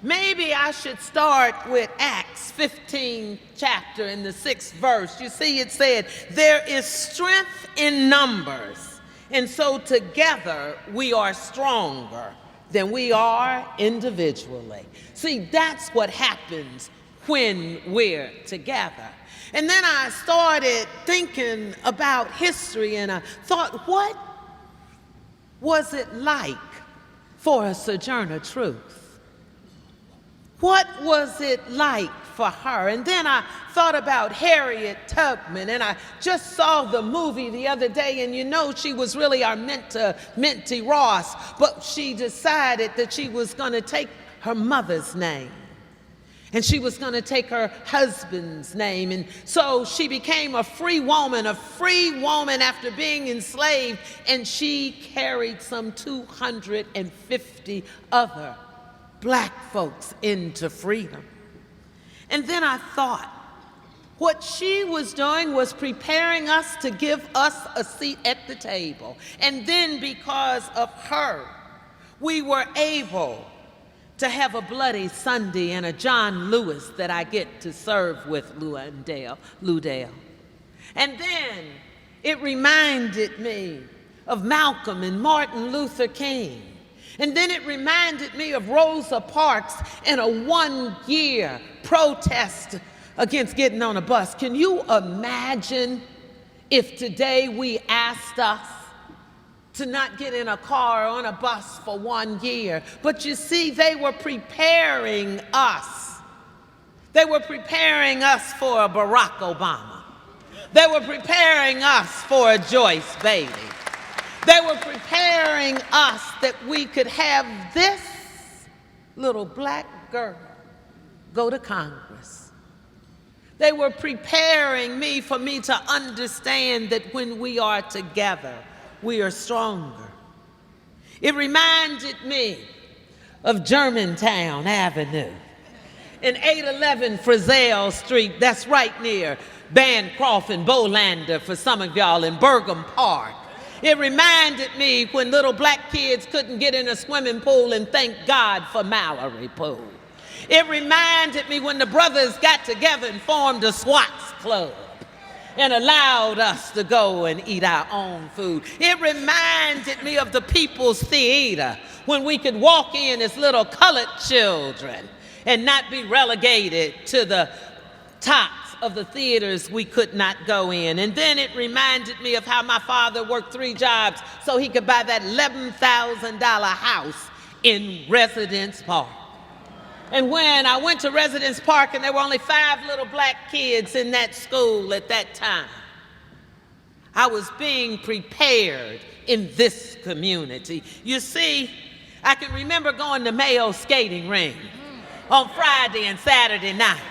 Maybe I should start with Acts 15 chapter in the 6th verse. You see, it said, there is strength in numbers, and so together we are stronger than we are individually. See, that's what happens when we're together. And then I started thinking about history, and I thought, what was it like for a Sojourner Truth? What was it like for her? And then I thought about Harriet Tubman, and I just saw the movie the other day, and you know she was really our Minty Ross, but she decided that she was going to take her mother's name. And she was going to take her husband's name. And so she became a free woman after being enslaved, and she carried some 250 other Black folks into freedom. And then I thought, what she was doing was preparing us to give us a seat at the table. And then because of her, we were able to have a Bloody Sunday and a John Lewis that I get to serve with Lou Dale. And then it reminded me of Malcolm and Martin Luther King. And then it reminded me of Rosa Parks and a one-year protest against getting on a bus. Can you imagine if today we asked us to not get in a car or on a bus for 1 year? But you see, they were preparing us. They were preparing us for a Barack Obama. They were preparing us for a Joyce Beatty. They were preparing us that we could have this little black girl go to Congress. They were preparing me for me to understand that when we are together, we are stronger. It reminded me of Germantown Avenue and 811 Frizzell Street. That's right near Bancroft and Bolander for some of y'all, in Burgham Park. It reminded me when little black kids couldn't get in a swimming pool, and thank God for Mallory Pool. It reminded me when the brothers got together and formed a SWATs club and allowed us to go and eat our own food. It reminded me of the People's Theater when we could walk in as little colored children and not be relegated to the tops of the theaters we could not go in. And then it reminded me of how my father worked 3 jobs so he could buy that $11,000 house in Residence Park. And when I went to Residence Park and there were only 5 little black kids in that school at that time, I was being prepared in this community. You see, I can remember going to Mayo skating ring on Friday and Saturday nights.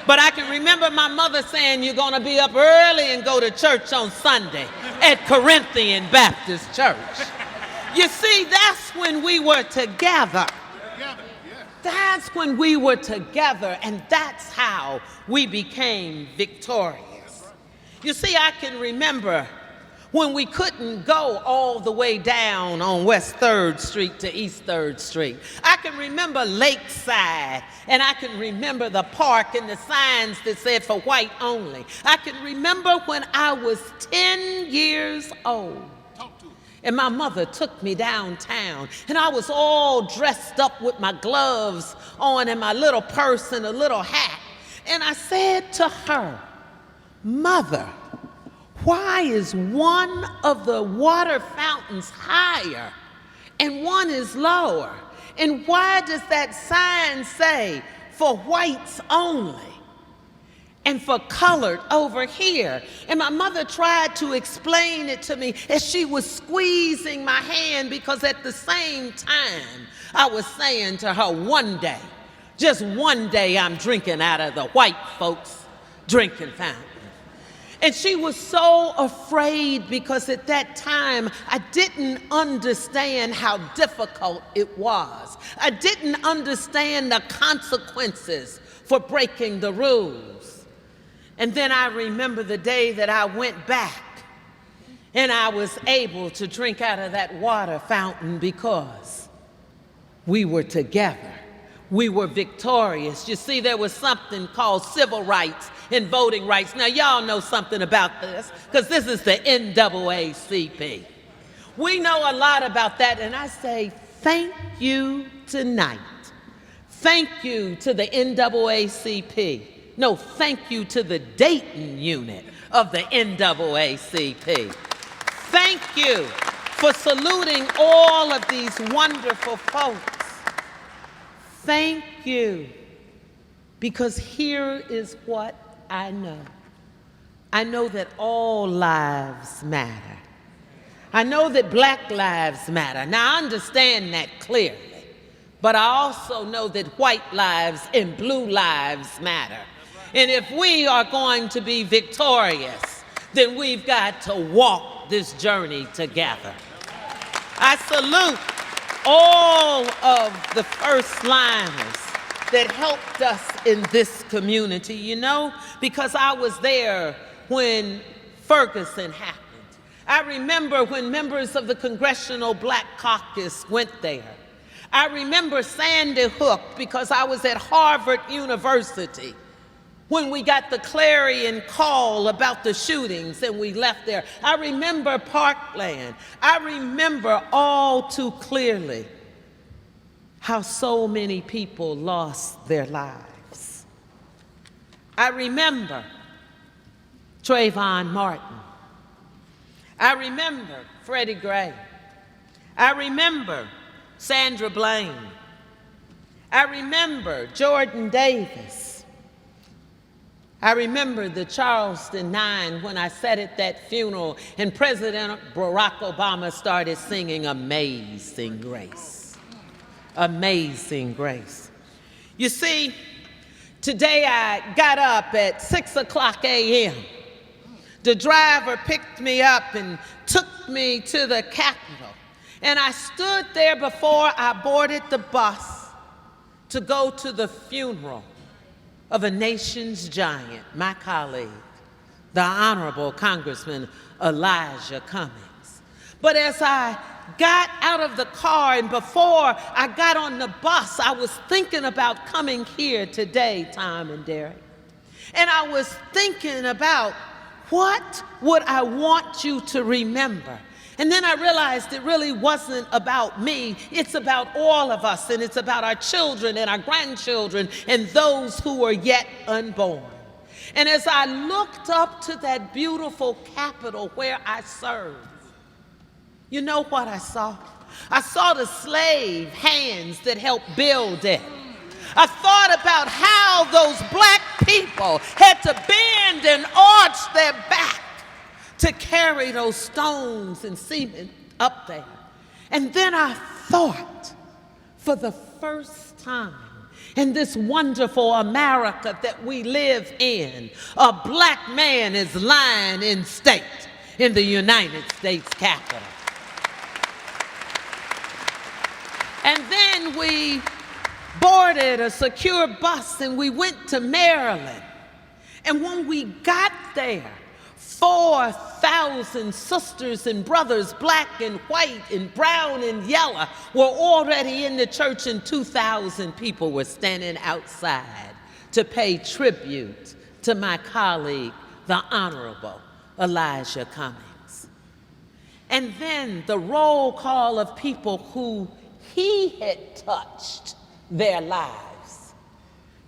But I can remember my mother saying, you're going to be up early and go to church on Sunday at Corinthian Baptist Church. You see, that's when we were together. That's when we were together, and that's how we became victorious. You see, I can remember when we couldn't go all the way down on West 3rd Street to East 3rd Street. I can remember Lakeside, and I can remember the park and the signs that said for white only. I can remember when I was 10 years old. And my mother took me downtown, and I was all dressed up with my gloves on and my little purse and a little hat. And I said to her, Mother, why is one of the water fountains higher and one is lower? And why does that sign say for whites only and for colored over here? And my mother tried to explain it to me as she was squeezing my hand, because at the same time I was saying to her, one day, just one day, I'm drinking out of the white folks' drinking fountain. And she was so afraid, because at that time I didn't understand how difficult it was. I didn't understand the consequences for breaking the rules. And then I remember the day that I went back and I was able to drink out of that water fountain because we were together. We were victorious. You see, there was something called civil rights and voting rights. Now, y'all know something about this, because this is the NAACP. We know a lot about that, and I say thank you tonight. Thank you to the NAACP. No, thank you to the Dayton unit of the NAACP. Thank you for saluting all of these wonderful folks. Thank you, because here is what I know. I know that all lives matter. I know that black lives matter. Now, I understand that clearly, but I also know that white lives and blue lives matter. And if we are going to be victorious, then we've got to walk this journey together. I salute all of the first liners that helped us in this community, you know, because I was there when Ferguson happened. I remember when members of the Congressional Black Caucus went there. I remember Sandy Hook, because I was at Harvard University when we got the clarion call about the shootings and we left there. I remember Parkland. I remember all too clearly how so many people lost their lives. I remember Trayvon Martin. I remember Freddie Gray. I remember Sandra Bland. I remember Jordan Davis. I remember the Charleston 9 when I sat at that funeral and President Barack Obama started singing Amazing Grace. Amazing Grace. You see, today I got up at 6:00 a.m. The driver picked me up and took me to the Capitol. And I stood there before I boarded the bus to go to the funeral of a nation's giant, my colleague, the Honorable Congressman Elijah Cummings. But as I got out of the car and before I got on the bus, I was thinking about coming here today, Tom and Derek. And I was thinking about what would I want you to remember? And then I realized it really wasn't about me. It's about all of us, and it's about our children and our grandchildren and those who are yet unborn. And as I looked up to that beautiful Capitol where I serve, you know what I saw? I saw the slave hands that helped build it. I thought about how those black people had to bend and arch their back to carry those stones and cement up there. And then I thought, for the first time in this wonderful America that we live in, a black man is lying in state in the United States Capitol. And then we boarded a secure bus and we went to Maryland. And when we got there, 4,000 sisters and brothers, black and white and brown and yellow, were already in the church, and 2,000 people were standing outside to pay tribute to my colleague, the Honorable Elijah Cummings. And then the roll call of people who he had touched their lives.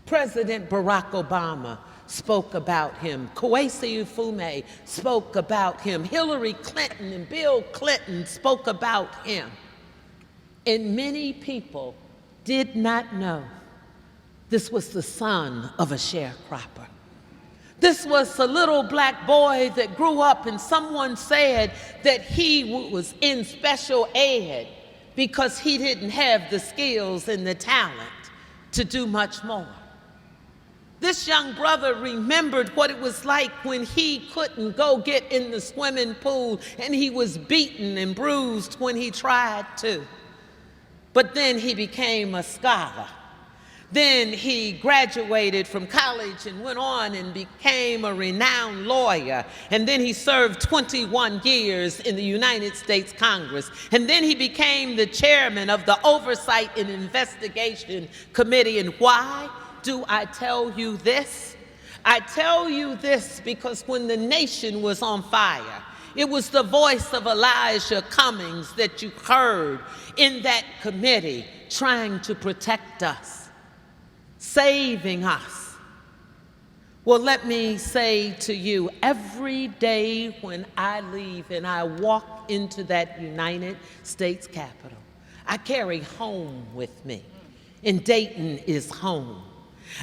President Barack Obama spoke about him. Kwesi Ufume spoke about him. Hillary Clinton and Bill Clinton spoke about him. And many people did not know this was the son of a sharecropper. This was a little black boy that grew up, and someone said that he was in special ed because he didn't have the skills and the talent to do much more. This young brother remembered what it was like when he couldn't go get in the swimming pool, and he was beaten and bruised when he tried to. But then he became a scholar. Then he graduated from college and went on and became a renowned lawyer. And then he served 21 years in the United States Congress. And then he became the chairman of the Oversight and Investigation Committee. And why do I tell you this? I tell you this because when the nation was on fire, it was the voice of Elijah Cummings that you heard in that committee trying to protect us, saving us. Well, let me say to you, every day when I leave and I walk into that United States Capitol, I carry home with me, and Dayton is home.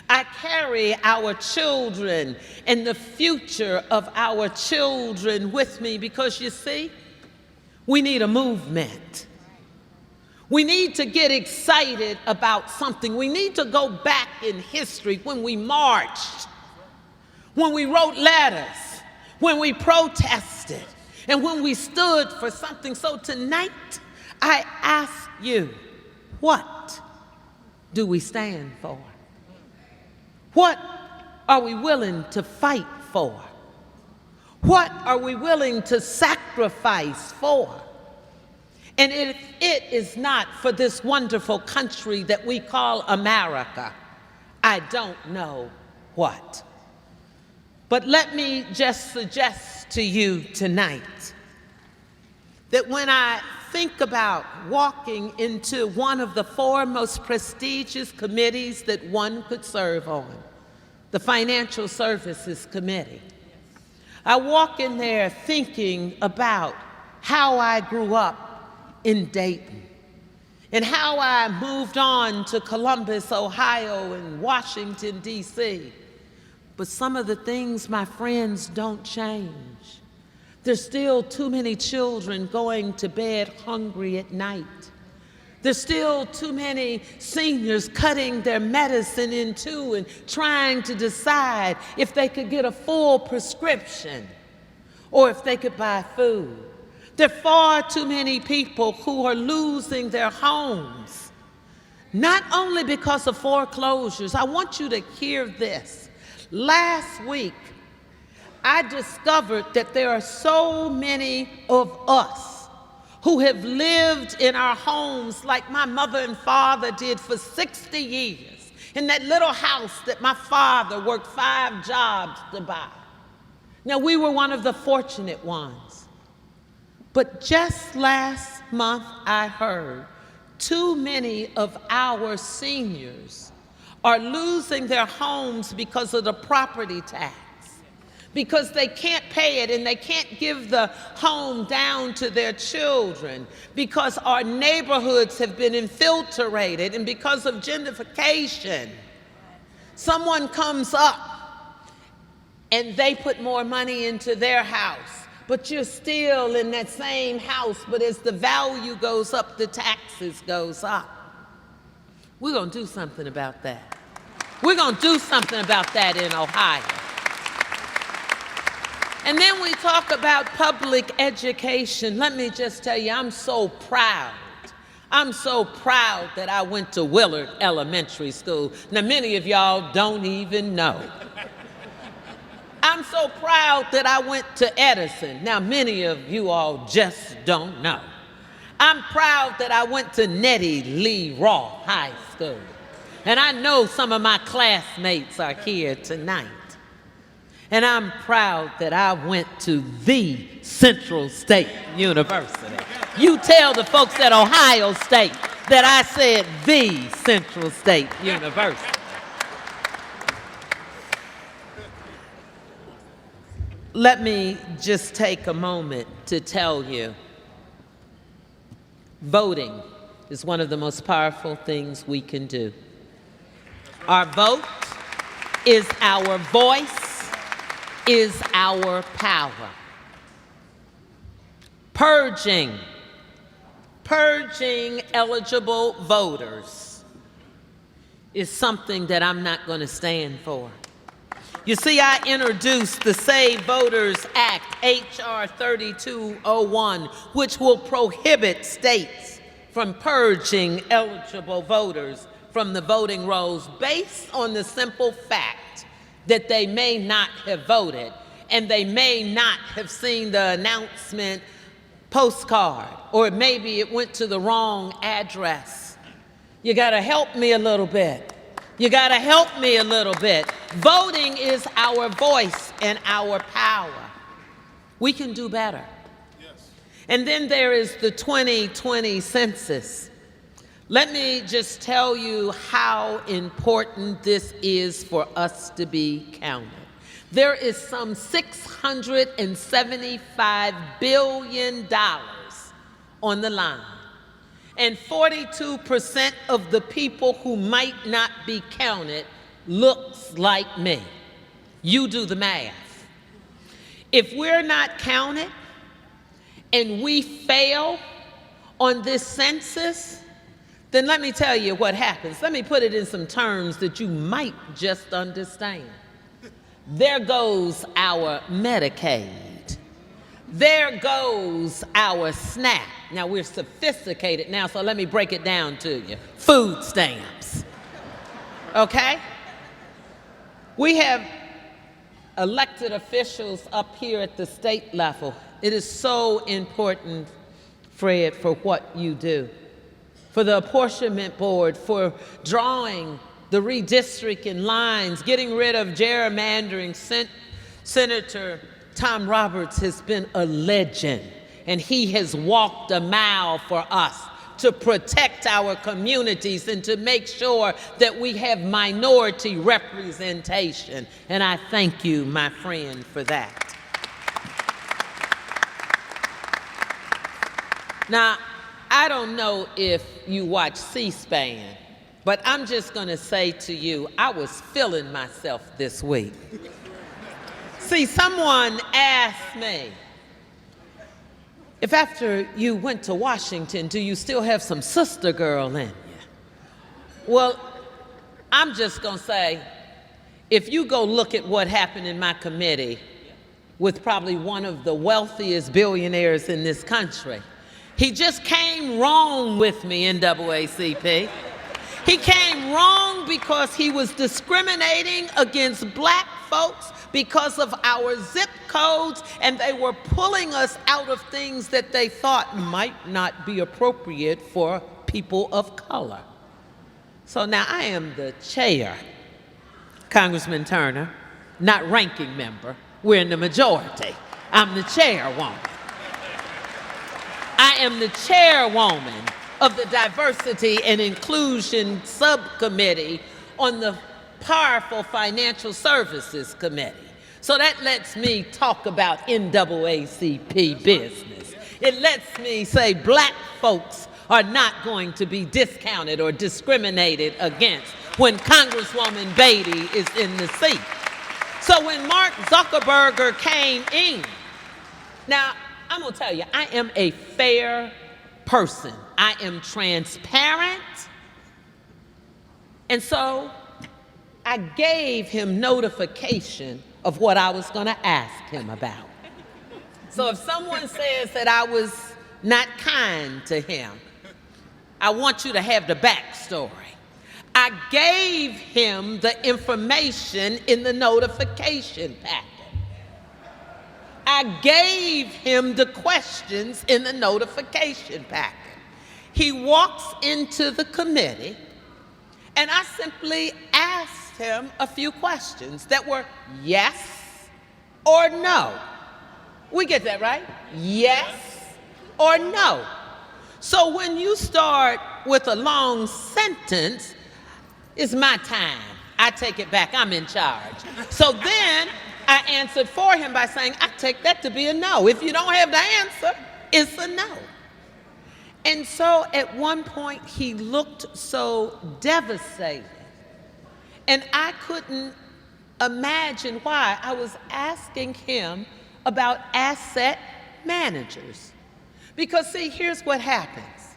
I carry our children and the future of our children with me because, you see, we need a movement. We need to get excited about something. We need to go back in history when we marched, when we wrote letters, when we protested, and when we stood for something. So tonight, I ask you, what do we stand for? What are we willing to fight for? What are we willing to sacrifice for? And if it is not for this wonderful country that we call America, I don't know what. But let me just suggest to you tonight that when I think about walking into one of the four most prestigious committees that one could serve on, the Financial Services Committee, I walk in there thinking about how I grew up in Dayton and how I moved on to Columbus, Ohio, and Washington, D.C. But some of the things, my friends, don't change. There's still too many children going to bed hungry at night. There's still too many seniors cutting their medicine in two and trying to decide if they could get a full prescription or if they could buy food. There are far too many people who are losing their homes, not only because of foreclosures. I want you to hear this. Last week, I discovered that there are so many of us who have lived in our homes like my mother and father did for 60 years, in that little house that my father worked 5 jobs to buy. Now, we were one of the fortunate ones. But just last month, I heard too many of our seniors are losing their homes because of the property tax, because they can't pay it and they can't give the home down to their children, because our neighborhoods have been infiltrated, and because of gentrification. Someone comes up and they put more money into their house, but you're still in that same house, but as the value goes up, the taxes goes up. We're going to do something about that. We're going to do something about that in Ohio. And then we talk about public education. Let me just tell you, I'm so proud. I'm so proud that I went to Willard Elementary School. Now, many of y'all don't even know. I'm so proud that I went to Edison. Now, many of you all just don't know. I'm proud that I went to Nettie Lee Roth High School. And I know some of my classmates are here tonight. And I'm proud that I went to the Central State University. You tell the folks at Ohio State that I said the Central State University. Let me just take a moment to tell you, voting is one of the most powerful things we can do. Our vote is our voice, is our power. Purging eligible voters is something that I'm not going to stand for. You see, I introduced the Save Voters Act, H.R. 3201, which will prohibit states from purging eligible voters from the voting rolls based on the simple fact that they may not have voted and they may not have seen the announcement postcard, or maybe it went to the wrong address. You got to help me a little bit. You got to help me a little bit. Voting is our voice and our power. We can do better. Yes. And then there is the 2020 census. Let me just tell you how important this is for us to be counted. There is some $675 billion on the line. And 42% of the people who might not be counted looks like me. You do the math. If we're not counted and we fail on this census, then let me tell you what happens. Let me put it in some terms that you might just understand. There goes our Medicaid. There goes our SNAP. Now, we're sophisticated now, so let me break it down to you. Food stamps. Okay? We have elected officials up here at the state level. It is so important, Fred, for what you do. For the apportionment board, for drawing the redistricting lines, getting rid of gerrymandering. Senator Tom Roberts has been a legend, and he has walked a mile for us to protect our communities and to make sure that we have minority representation. And I thank you, my friend, for that. Now, I don't know if you watch C-SPAN, but I'm just going to say to you, I was feeling myself this week. See, someone asked me, if after you went to Washington, do you still have some sister girl in you? Well, I'm just going to say, if you go look at what happened in my committee with probably one of the wealthiest billionaires in this country, he just came wrong with me, NAACP. He came wrong because he was discriminating against black folks because of our zip codes, and they were pulling us out of things that they thought might not be appropriate for people of color. So now I am the chair, Congressman Turner, not ranking member. We're in the majority. I'm the chairwoman. I am the chairwoman of the Diversity and Inclusion Subcommittee on the powerful Financial Services Committee. So that lets me talk about NAACP business. It lets me say black folks are not going to be discounted or discriminated against when Congresswoman Beatty is in the seat. So when Mark Zuckerberg came in, now I'm gonna tell you, I am a fair person. I am transparent. And so I gave him notification of what I was gonna ask him about. So if someone says that I was not kind to him, I want you to have the backstory. I gave him the information in the notification packet. I gave him the questions in the notification packet. He walks into the committee, and I simply asked him a few questions that were yes or no. We get that, right? Yes or no. So when you start with a long sentence, it's my time. I take it back. I'm in charge. So then I answered for him by saying, I take that to be a no. If you don't have the answer, it's a no. And so at one point, he looked so devastated. And I couldn't imagine why. I was asking him about asset managers. Because see, here's what happens.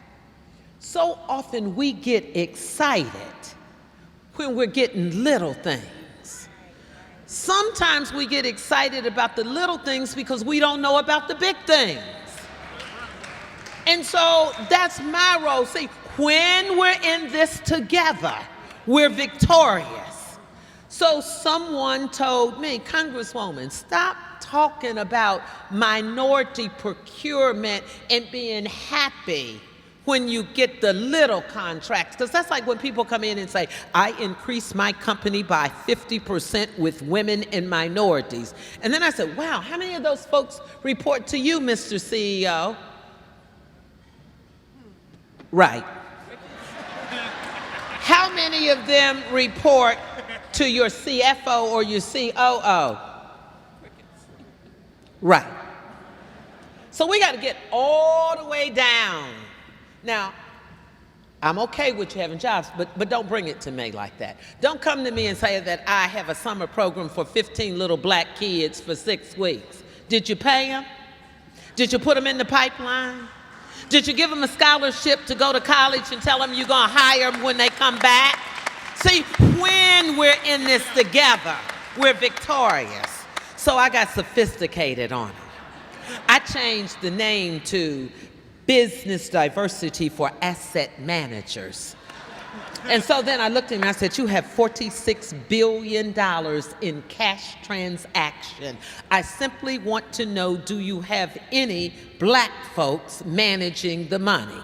So often we get excited when we're getting little things. Sometimes we get excited about the little things because we don't know about the big things. And so that's my role. See, when we're in this together, we're victorious. So someone told me, Congresswoman, stop talking about minority procurement and being happy when you get the little contracts. Because that's like when people come in and say, I increased my company by 50% with women and minorities. And then I said, wow, how many of those folks report to you, Mr. CEO? Right. How many of them report to your CFO or your COO? Right. So we got to get all the way down. Now, I'm okay with you having jobs, but don't bring it to me like that. Don't come to me and say that I have a summer program for 15 little black kids for 6 weeks. Did you pay them? Did you put them in the pipeline? Did you give them a scholarship to go to college and tell them you're going to hire them when they come back? See, when we're in this together, we're victorious. So I got sophisticated on it. I changed the name to Business Diversity for Asset Managers. And so then I looked at him and I said, you have $46 billion in cash transaction. I simply want to know, do you have any black folks managing the money?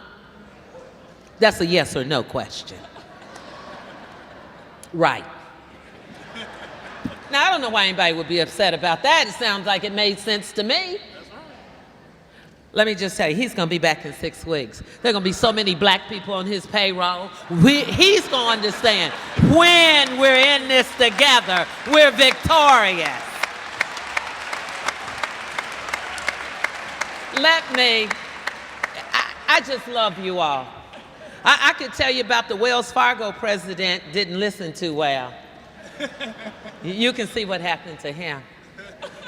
That's a yes or no question. Right. Now, I don't know why anybody would be upset about that. It sounds like it made sense to me. Let me just tell you, he's going to be back in 6 weeks. There are going to be so many black people on his payroll. He's going to understand when we're in this together, we're victorious. I just love you all. I could tell you about the Wells Fargo president didn't listen too well. You can see what happened to him.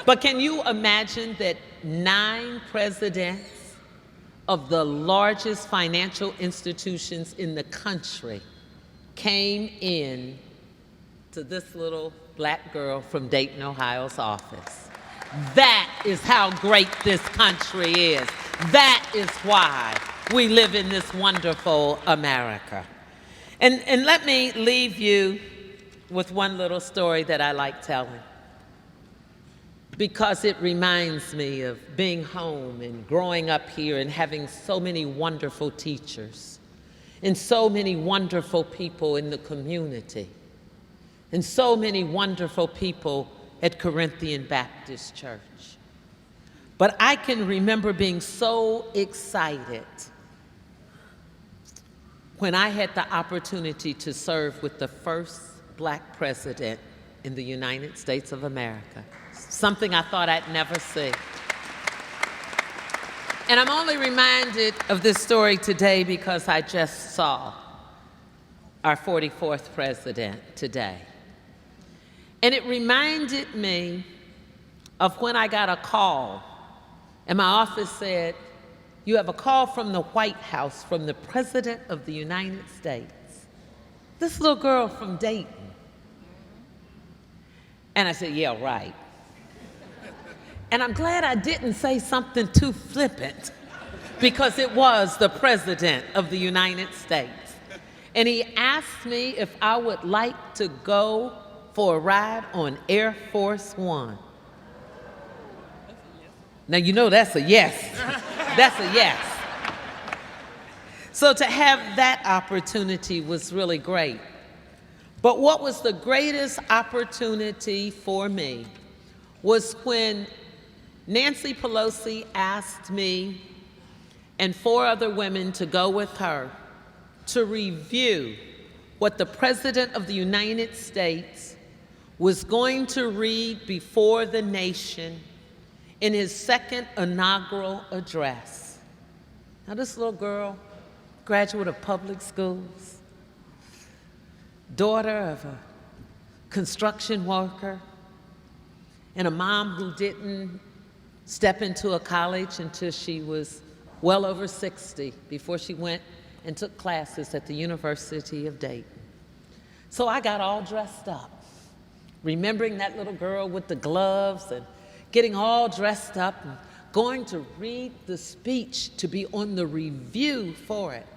But can you imagine that 9 presidents of the largest financial institutions in the country came in to this little black girl from Dayton, Ohio's office? That is how great this country is. That is why we live in this wonderful America. And let me leave you with one little story that I like telling. because it reminds me of being home and growing up here and having so many wonderful teachers and so many wonderful people in the community and so many wonderful people at Corinthian Baptist Church. But I can remember being so excited when I had the opportunity to serve with the first Black president in the United States of America, something I thought I'd never see. And I'm only reminded of this story today because I just saw our 44th president today. And it reminded me of when I got a call and my office said, "You have a call from the White House from the President of the United States." This little girl from Dayton. And I said, "Yeah, right." And I'm glad I didn't say something too flippant because it was the President of the United States. And he asked me if I would like to go for a ride on Air Force One. Now, you know that's a yes. That's a yes. So to have that opportunity was really great. But what was the greatest opportunity for me was when Nancy Pelosi asked me and 4 other women to go with her to review what the President of the United States was going to read before the nation in his second inaugural address. Now, this little girl, graduate of public schools, daughter of a construction worker, and a mom who didn't step into a college until she was well over 60 before she went and took classes at the University of Dayton. So I got all dressed up, remembering that little girl with the gloves and getting all dressed up and going to read the speech to be on the review for it.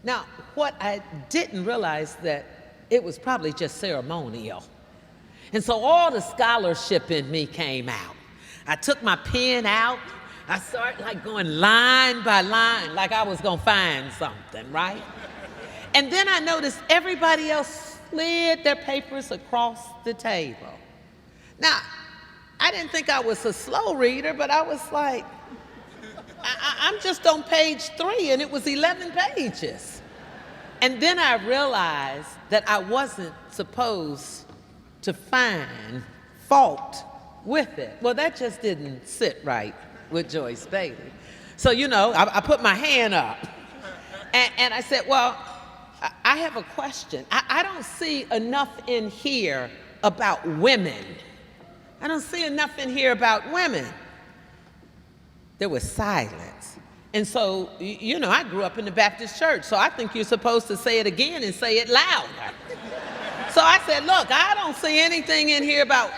Now, what I didn't realize that it was probably just ceremonial. And so all the scholarship in me came out. I took my pen out. I started like going line by line, like I was gonna find something, right? And then I noticed everybody else slid their papers across the table. Now, I didn't think I was a slow reader, but I was like, I'm just on page 3, and it was 11 pages. And then I realized that I wasn't supposed to find fault with it. Well, that just didn't sit right with Joyce Beatty. So, you know, I put my hand up, and I said, well, I have a question. I don't see enough in here about women. I don't see enough in here about women. There was silence. And so, you know, I grew up in the Baptist church, so I think you're supposed to say it again and say it louder. So I said, look, I don't see anything in here about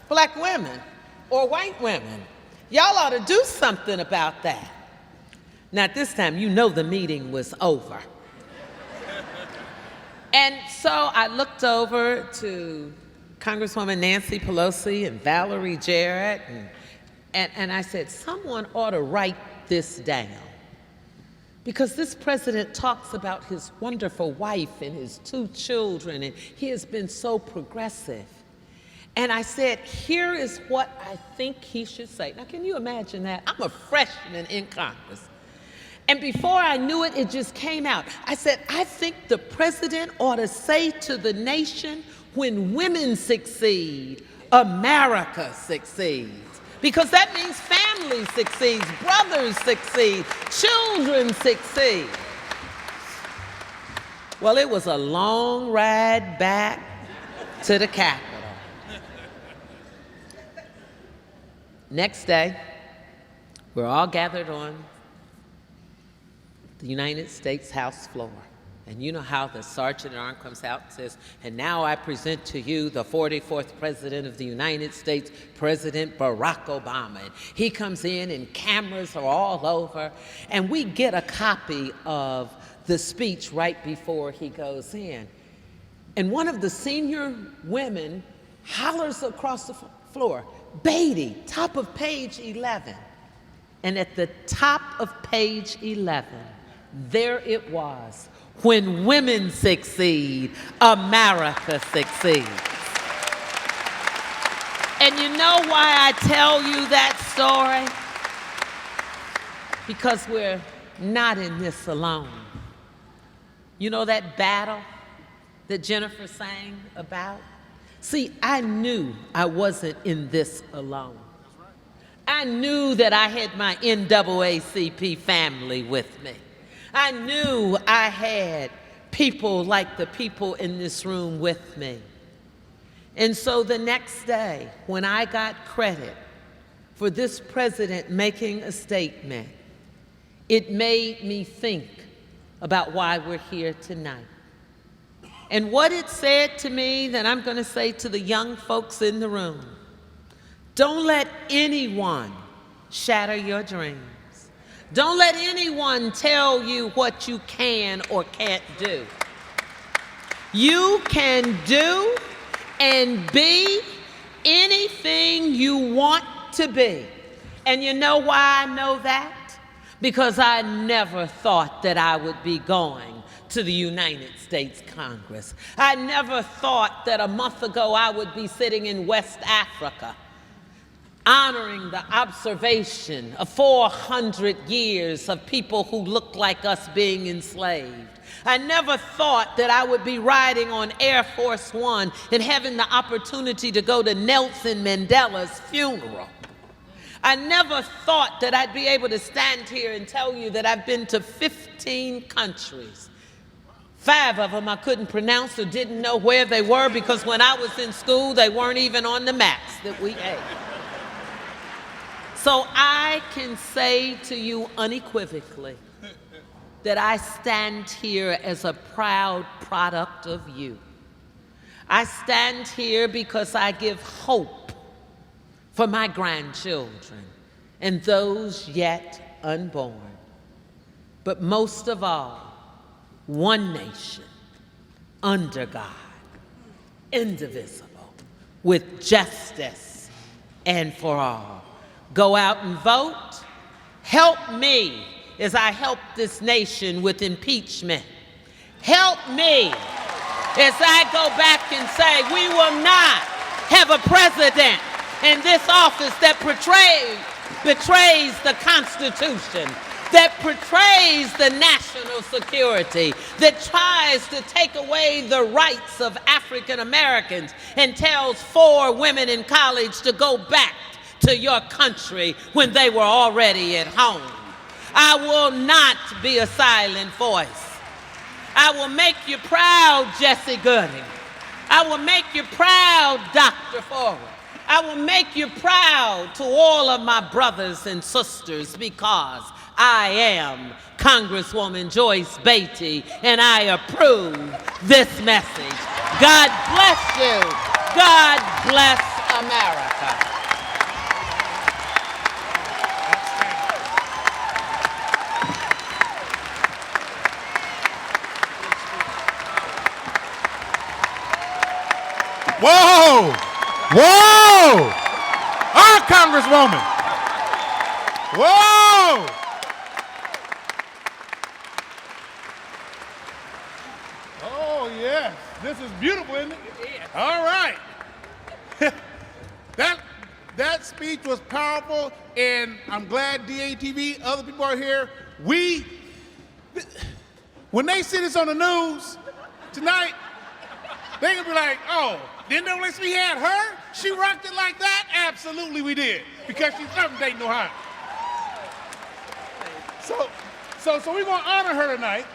Black women or white women. Y'all ought to do something about that. Now, at this time, you know the meeting was over. And so I looked over to Congresswoman Nancy Pelosi and Valerie Jarrett, and I said, someone ought to write this down. Because this president talks about his wonderful wife and his 2 children, and he has been so progressive. And I said, here is what I think he should say. Now, can you imagine that? I'm a freshman in Congress. And before I knew it, it just came out. I said, I think the president ought to say to the nation, when women succeed, America succeeds. Because that means family succeeds, brothers succeed, children succeed. Well, it was a long ride back to the Capitol. Next day, we're all gathered on the United States House floor. And you know how the sergeant at arms comes out and says, and now I present to you the 44th President of the United States, President Barack Obama. And he comes in and cameras are all over, and we get a copy of the speech right before he goes in. And one of the senior women hollers across the floor, Beatty, top of page 11. And at the top of page 11, there it was. When women succeed, America succeeds. And you know why I tell you that story? Because we're not in this alone. You know that battle that Jennifer sang about? See, I knew I wasn't in this alone. I knew that I had my NAACP family with me. I knew I had people like the people in this room with me. And so the next day, when I got credit for this president making a statement, it made me think about why we're here tonight. And what it said to me that I'm going to say to the young folks in the room: don't let anyone shatter your dreams. Don't let anyone tell you what you can or can't do. You can do and be anything you want to be. And you know why I know that? Because I never thought that I would be going to the United States Congress. I never thought that a month ago I would be sitting in West Africa honoring the observation of 400 years of people who look like us being enslaved. I never thought that I would be riding on Air Force One and having the opportunity to go to Nelson Mandela's funeral. I never thought that I'd be able to stand here and tell you that I've been to 15 countries. 5 of them I couldn't pronounce or didn't know where they were because when I was in school, they weren't even on the maps that we had. So I can say to you unequivocally that I stand here as a proud product of you. I stand here because I give hope for my grandchildren and those yet unborn. But most of all, one nation, under God, indivisible, with justice and for all. Go out and vote. Help me as I help this nation with impeachment. Help me as I go back and say we will not have a president in this office that betrays the Constitution, that betrays the national security, that tries to take away the rights of African Americans and tells 4 women in college to go back to your country when they were already at home. I will not be a silent voice. I will make you proud, Jesse Gooding. I will make you proud, Dr. Forward. I will make you proud to all of my brothers and sisters because I am Congresswoman Joyce Beatty and I approve this message. God bless you. God bless America. Whoa! Whoa! Our Congresswoman! Whoa! Oh, yes. This is beautiful, isn't it? All right. That speech was powerful, and I'm glad DATV, other people are here. When they see this on the news tonight, they're going to be like, oh, didn't we had her? She rocked it like that? Absolutely we did, because she's from Dayton, Ohio. So we're going to honor her tonight,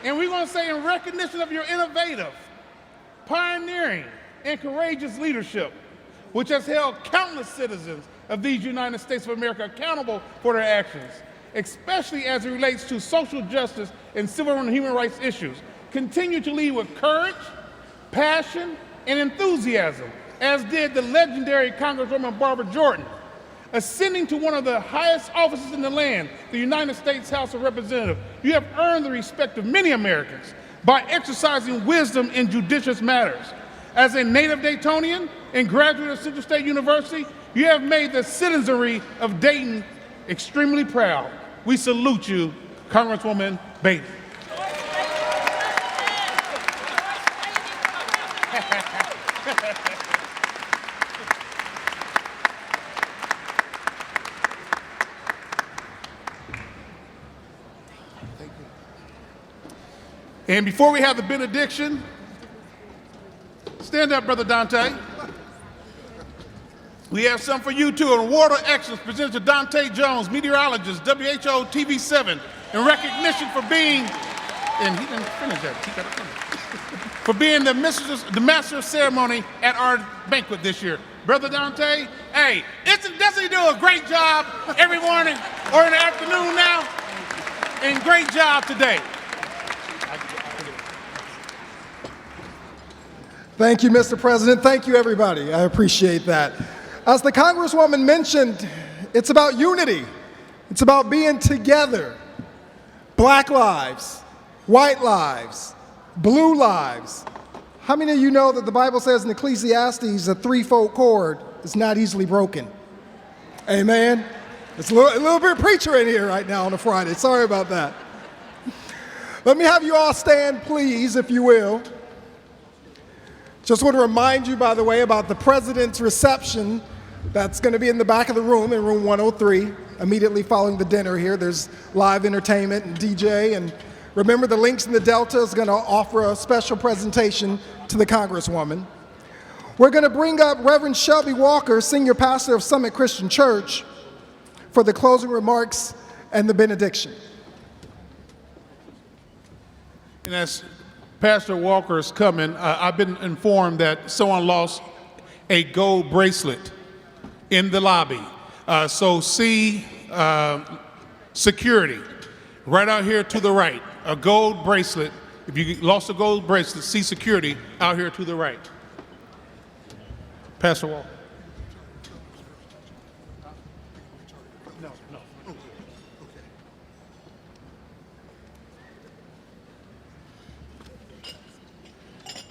and we're going to say in recognition of your innovative, pioneering, and courageous leadership, which has held countless citizens of these United States of America accountable for their actions, especially as it relates to social justice and civil and human rights issues. Continue to lead with courage, passion, and enthusiasm, as did the legendary Congresswoman Barbara Jordan. Ascending to one of the highest offices in the land, the United States House of Representatives, you have earned the respect of many Americans by exercising wisdom in judicious matters. As a native Daytonian and graduate of Central State University, You have made the citizenry of Dayton extremely proud. We salute you, Congresswoman Beatty. And before we have the benediction, stand up, Brother Dante. We have some for you too. An award of excellence presented to Dante Jones, meteorologist, WHO TV7, in recognition for being, and he didn't finish that, he got to finish, for being the master of ceremony at our banquet this year. Brother Dante, hey, doesn't he do a great job every morning or in the afternoon now? And great job today. Thank you, Mr. President. Thank you, everybody. I appreciate that. As the Congresswoman mentioned, it's about unity. It's about being together. Black lives, white lives, blue lives. How many of you know that the Bible says in Ecclesiastes a threefold cord is not easily broken? Amen? It's a little bit of preacher in here right now on a Friday. Sorry about that. Let me have you all stand, please, if you will. Just want to remind you, by the way, about the President's reception that's going to be in the back of the room, in room 103, immediately following the dinner here. There's live entertainment and DJ, and remember the Links in the Delta is going to offer a special presentation to the Congresswoman. We're going to bring up Reverend Shelby Walker, Senior Pastor of Summit Christian Church, for the closing remarks and the benediction. And as Pastor Walker is coming, I've been informed that someone lost a gold bracelet in the lobby. So see security right out here to the right, a gold bracelet. If you lost a gold bracelet, see security out here to the right. Pastor Walker.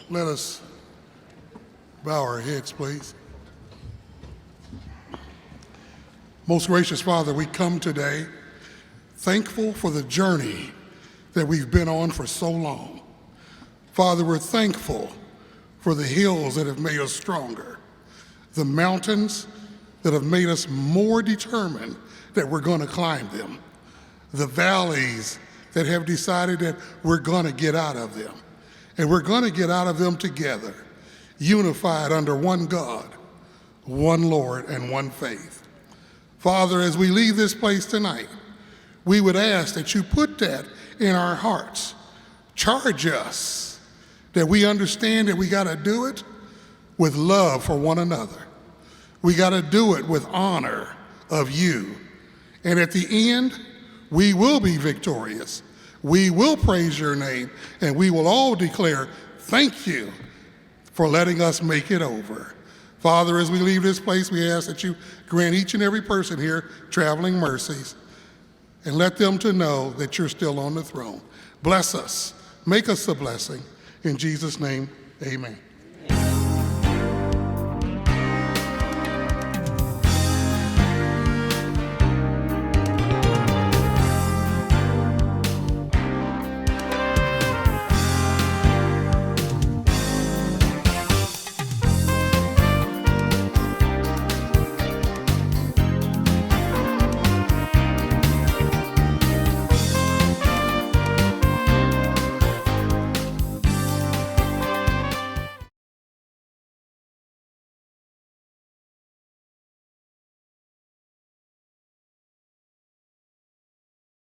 Let us bow our heads, please. Most gracious Father, we come today thankful for the journey that we've been on for so long. Father, we're thankful for the hills that have made us stronger, the mountains that have made us more determined that we're going to climb them, the valleys that have decided that we're going to get out of them. And we're going to get out of them together, unified under one God, one Lord, and one faith. Father, as we leave this place tonight, we would ask that you put that in our hearts. Charge us that we understand that we got to do it with love for one another. We got to do it with honor of you. And at the end, we will be victorious. We will praise your name, and we will all declare, thank you for letting us make it over. Father, as we leave this place, we ask that you grant each and every person here traveling mercies and let them to know that you're still on the throne. Bless us. Make us a blessing. In Jesus' name, amen.